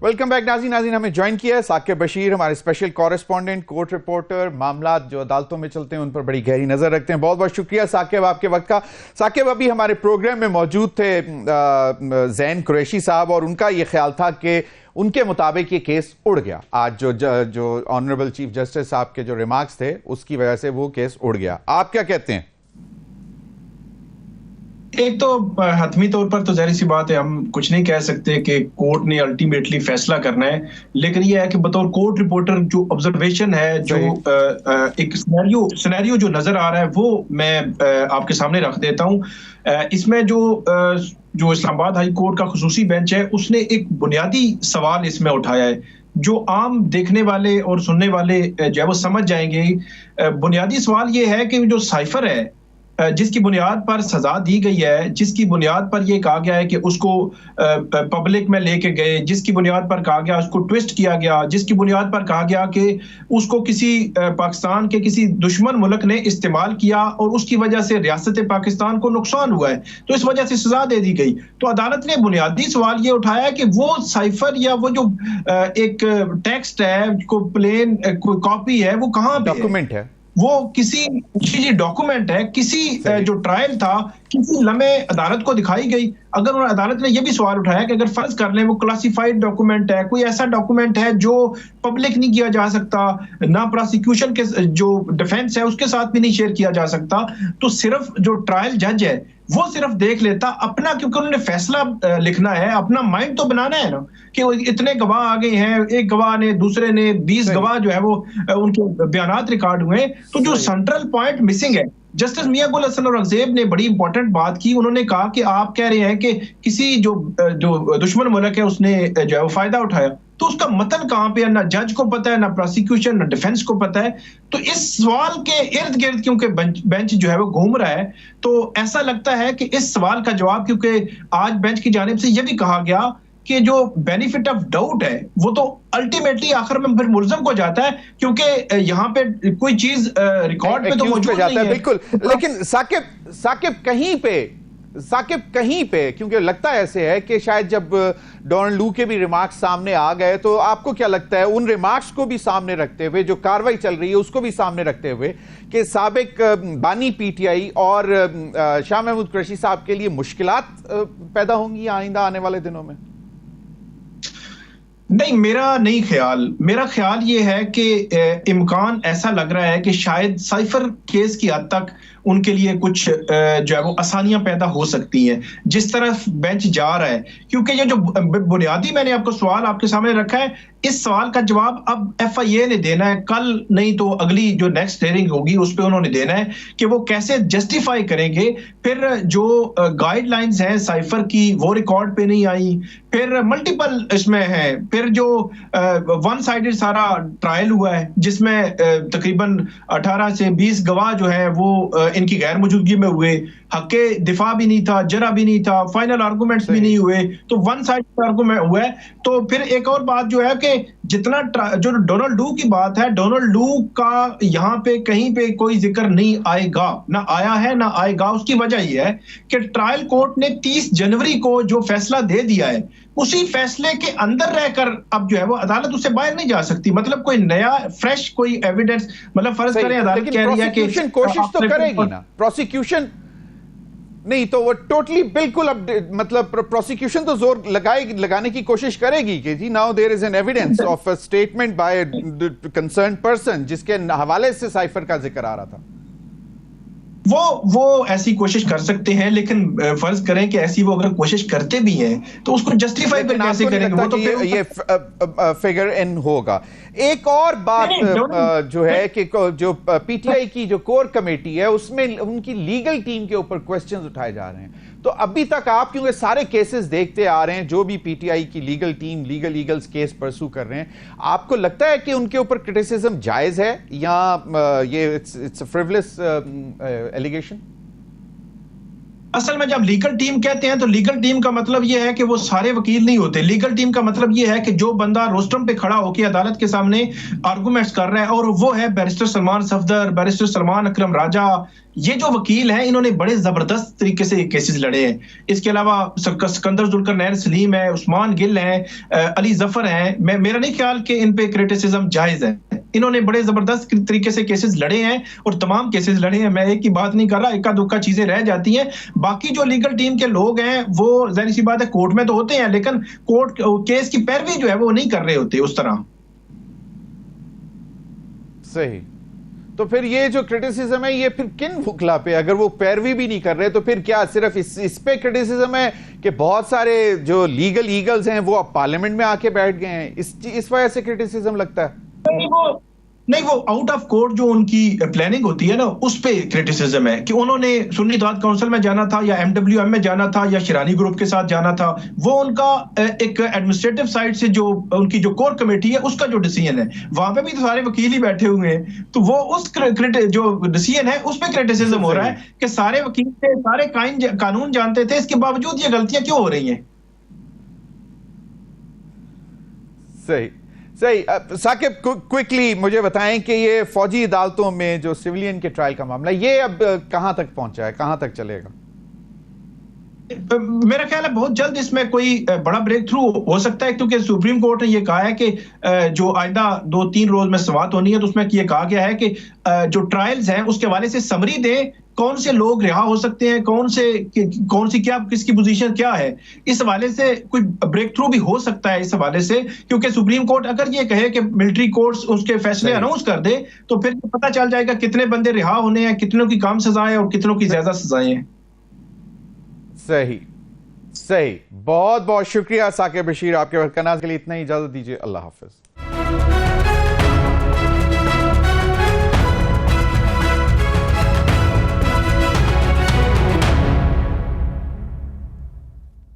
वेलकम बैक नाज़रीन, हमें ज्वाइन किया है साकिब बशीर, हमारे स्पेशल कॉरेस्पॉन्डेंट, कोर्ट रिपोर्टर, मामला जो अदालतों में चलते हैं उन पर बड़ी गहरी नज़र रखते हैं। बहुत बहुत शुक्रिया साकिब आपके वक्त का। साकिब, अभी हमारे प्रोग्राम में मौजूद थे ज़ैन कुरैशी साहब और उनका ये ख्याल था कि उनके मुताबिक ये केस उड़ गया। आज जो ऑनरेबल चीफ जस्टिस साहब के जो रिमार्क्स थे उसकी वजह से वो केस उड़ गया। आप क्या कहते हैं? एक तो हतमी तौर पर तो जाहिर सी बात है, हम कुछ नहीं कह सकते कि कोर्ट ने अल्टीमेटली फैसला करना है, लेकिन यह है कि बतौर कोर्ट रिपोर्टर जो ऑब्जर्वेशन है, जो एक सिनेरियो जो नजर आ रहा है वो मैं आपके सामने रख देता हूं। इसमें जो इस्लामाबाद हाई कोर्ट का खुसूसी बेंच है उसने एक बुनियादी सवाल इसमें उठाया है जो आम देखने वाले और सुनने वाले जो है वो समझ जाएंगे। बुनियादी सवाल ये है कि जो साइफर है जिसकी बुनियाद पर सजा दी गई है, जिसकी बुनियाद पर यह कहा गया है कि उसको पब्लिक में लेके गए, जिसकी बुनियाद पर कहा गया उसको ट्विस्ट किया गया, जिसकी बुनियाद पर कहा गया कि उसको किसी पाकिस्तान के किसी दुश्मन मुल्क ने इस्तेमाल किया और उसकी वजह से रियासत पाकिस्तान को नुकसान हुआ है, तो इस वजह से सजा दे दी गई। तो अदालत ने बुनियादी सवाल ये उठाया कि वो साइफर या वो जो एक टेक्स्ट है, को प्लेन कोई कॉपी है, वो कहाँ पे डॉक्यूमेंट है, वो किसी डॉक्यूमेंट है, किसी जो ट्रायल था किसी लम्हे अदालत को दिखाई गई। अगर अदालत ने यह भी सवाल उठाया कि अगर फर्ज कर लें वो क्लासिफाइड डॉक्यूमेंट है, कोई ऐसा डॉक्यूमेंट है जो पब्लिक नहीं किया जा सकता, ना प्रोसिक्यूशन के जो डिफेंस है उसके साथ भी नहीं शेयर किया जा सकता, तो सिर्फ जो ट्रायल जज है वो सिर्फ देख लेता अपना, क्योंकि उन्होंने फैसला लिखना है, अपना माइंड तो बनाना है ना कि इतने गवाह आ गए हैं, एक गवाह ने, दूसरे ने, 20 गवाह जो है वो उनके बयानात रिकॉर्ड हुए, तो जो सेंट्रल पॉइंट मिसिंग है। जस्टिस मियां गुल हसन औरंगजेब ने बड़ी इंपॉर्टेंट बात की, उन्होंने कहा कि आप कह रहे हैं कि किसी जो दुश्मन मुल्क है उसने जो है वो फायदा उठाया, तो उसका मतन कहां पे है, ना जज को पता है, ना प्रोसिक्यूशन, ना डिफेंस को पता है। तो इस सवाल के इर्द गिर्द क्योंकि बेंच जो है वो घूम रहा है, तो ऐसा लगता है कि इस सवाल का जवाब, क्योंकि आज बेंच की जानिब से यह भी कहा गया कि जो बेनिफिट ऑफ डाउट है वो तो अल्टीमेटली आखिर में फिर मुल्ज़म को जाता है, क्योंकि यहाँ पे कोई चीज रिकॉर्ड पे तो मौजूद नहीं है। बिल्कुल, लेकिन साकिब कहीं पे क्योंकि लगता है ऐसे है कि शायद जब डोनाल्ड लू के भी रिमार्क्स सामने आ गए, तो आपको क्या लगता है उन रिमार्क्स को भी सामने रखते हुए, जो कार्रवाई चल रही है उसको भी सामने रखते हुए, कि साबिक बानी पीटीआई और शाह महमूद कुरैशी साहब के लिए मुश्किलात पैदा होंगी आइंदा आने वाले दिनों में? नहीं, मेरा ख्याल ये है कि इम्कान ऐसा लग रहा है कि शायद साइफर केस की हद तक उनके लिए कुछ जो है वो आसानियां पैदा हो सकती हैं जिस तरफ बेंच जा रहा है, क्योंकि ये जो बुनियादी मैंने आपको सवाल आपके सामने रखा है, इस सवाल का जवाब अब एफआईए ने देना है, कल नहीं तो अगली जो नेक्स्ट हियरिंग होगी उस पर उन्होंने देना है कि वो कैसे जस्टिफाई करेंगे। फिर जो गाइडलाइंस हैं साइफर की वो रिकॉर्ड पे नहीं आई, फिर मल्टीपल इसमें है, फिर जो वन साइडेड सारा ट्रायल हुआ है जिसमें तकरीबन 18 से 20 गवाह जो है वो इनकी गैर मौजूदगी में हुए, हक़े दिफा भी नहीं था, जरा भी नहीं था, फाइनल आर्गूमेंट्स भी नहीं हुए, तो वन साइड आर्गूमेंट हुआ है। तो फिर एक और बात जो है कि जितना जो डोनाल्ड लू की बात है, डोनाल्ड लू का यहाँ पे कहीं पे कोई जिक्र नहीं आएगा, ना आया है ना आएगा। उसकी वजह यह है कि ट्रायल कोर्ट ने 30 जनवरी को जो फैसला दे दिया है, उसी फैसले के अंदर रहकर अब जो है वो अदालत उससे बाहर नहीं जा सकती। मतलब कोई नया फ्रेश कोई एविडेंस, मतलब फर्ज करें अदालत कह रही है कि कोशिश तो करेगी ना, प्रोसिक्यूशन नहीं तो वो टोटली बिल्कुल अब मतलब प्रोसिक्यूशन तो जोर लगाने की कोशिश करेगी कि जी now there is an evidence of a statement by concern person जिसके हवाले से साइफर का जिक्र आ रहा था। वो ऐसी कोशिश कर सकते हैं, लेकिन फर्ज करें कि ऐसी वो अगर कोशिश करते भी हैं तो उसको जस्टिफाई कैसे करेंगे? वो तो ये फिगर इन होगा। एक और बात जो है कि जो पीटीआई की जो कोर कमेटी है उसमें उनकी लीगल टीम के ऊपर क्वेश्चंस उठाए जा रहे हैं। तो अभी तक आप क्योंकि सारे केसेस देखते आ रहे हैं, जो भी पीटीआई की legal team legal eagles case pursue कर रहे हैं, आपको लगता है कि उनके ऊपर क्रिटिसिज्म जायज है या ये इट्स अ फ्रिवलेस एलिगेशन? असल में जब लीगल टीम कहते हैं तो लीगल टीम का मतलब यह है कि वो सारे वकील नहीं होते। लीगल टीम का मतलब यह है कि जो बंदा रोस्टम पे खड़ा होकर अदालत के सामने आर्गुमेंट्स कर रहा है, और वो है बैरिस्टर सलमान सफदर, बैरिस्टर सलमान अकरम राजा। ये जो वकील हैं इन्होंने बड़े जबरदस्त तरीके से केसेस लड़े हैं। इसके अलावा सिकंदर जुल्करनैन सलीम है, उस्मान गिल हैं, अली जफर हैं। मेरा नहीं ख्याल कि इन पे क्रिटिसिज्म जायज है। इन्होंने बड़े जबरदस्त तरीके से केसेस लड़े हैं और तमाम केसेस लड़े हैं। मैं एक की बात नहीं कर रहा, इक्का दुक्का चीजें रह जाती हैं। बाकी जो लीगल टीम के लोग हैं वो जाहिर सी बात है कोर्ट में तो होते हैं, लेकिन कोर्ट केस की पैरवी जो है वो नहीं कर रहे होते उस तरह। सही। तो फिर ये जो क्रिटिसिज्म है ये फिर किन वकला पे? अगर वो पैरवी भी नहीं कर रहे तो फिर क्या सिर्फ इस पे क्रिटिसिज्म है कि बहुत सारे जो लीगल ईगल्स हैं वो अब पार्लियामेंट में आके बैठ गए हैं, इस वजह से क्रिटिसिज्म लगता है? नहीं, वो आउट ऑफ कोर्ट जो उनकी प्लानिंग होती है ना, उस पे क्रिटिसिज्म है कि उन्होंने सुन्नी इत्तेहाद काउंसिल में जाना था या एमडब्ल्यूएम में जाना था या शिरानी ग्रुप के साथ जाना था। वो उनका एक एडमिनिस्ट्रेटिव साइड से जो उनकी जो कोर कमेटी है उसका जो डिसीजन है, वहां पे भी तो सारे वकील ही बैठे हुए हैं, तो वो उस जो डिसीजन है उस पे क्रिटिसिज्म हो रहा है कि सारे वकील थे, सारे कानून जानते थे, इसके बावजूद ये गलतियां क्यों हो रही हैं। सही। साकिब क्विकली मुझे बताएं कि ये फौजी अदालतों में जो सिविलियन के ट्रायल का मामला ये अब कहां तक पहुंचा है, कहां तक चलेगा? मेरा ख्याल है बहुत जल्द इसमें कोई बड़ा ब्रेक थ्रू हो सकता है, क्योंकि सुप्रीम कोर्ट ने यह कहा है कि जो आइंदा 2-3 रोज में समाअत होनी है तो उसमें यह कहा गया है कि जो ट्रायल्स हैं उसके हवाले से समरी दें, कौन से लोग रिहा हो सकते हैं, कौन सी क्या किसकी पोजीशन क्या है। इस हवाले से कोई ब्रेक थ्रू भी हो सकता है इस हवाले से, क्योंकि सुप्रीम कोर्ट अगर ये कहे कि मिलिट्री कोर्ट्स उसके फैसले अनाउंस कर दे तो फिर पता चल जाएगा कितने बंदे रिहा होने हैं, कितनों की कम सजाएं और कितनों की ज्यादा सजाएं हैं। सही। बहुत बहुत शुक्रिया साकिब बशीर, आपके वक्त के लिए इतना ही। इजाजत दीजिए, अल्लाह हाफिज।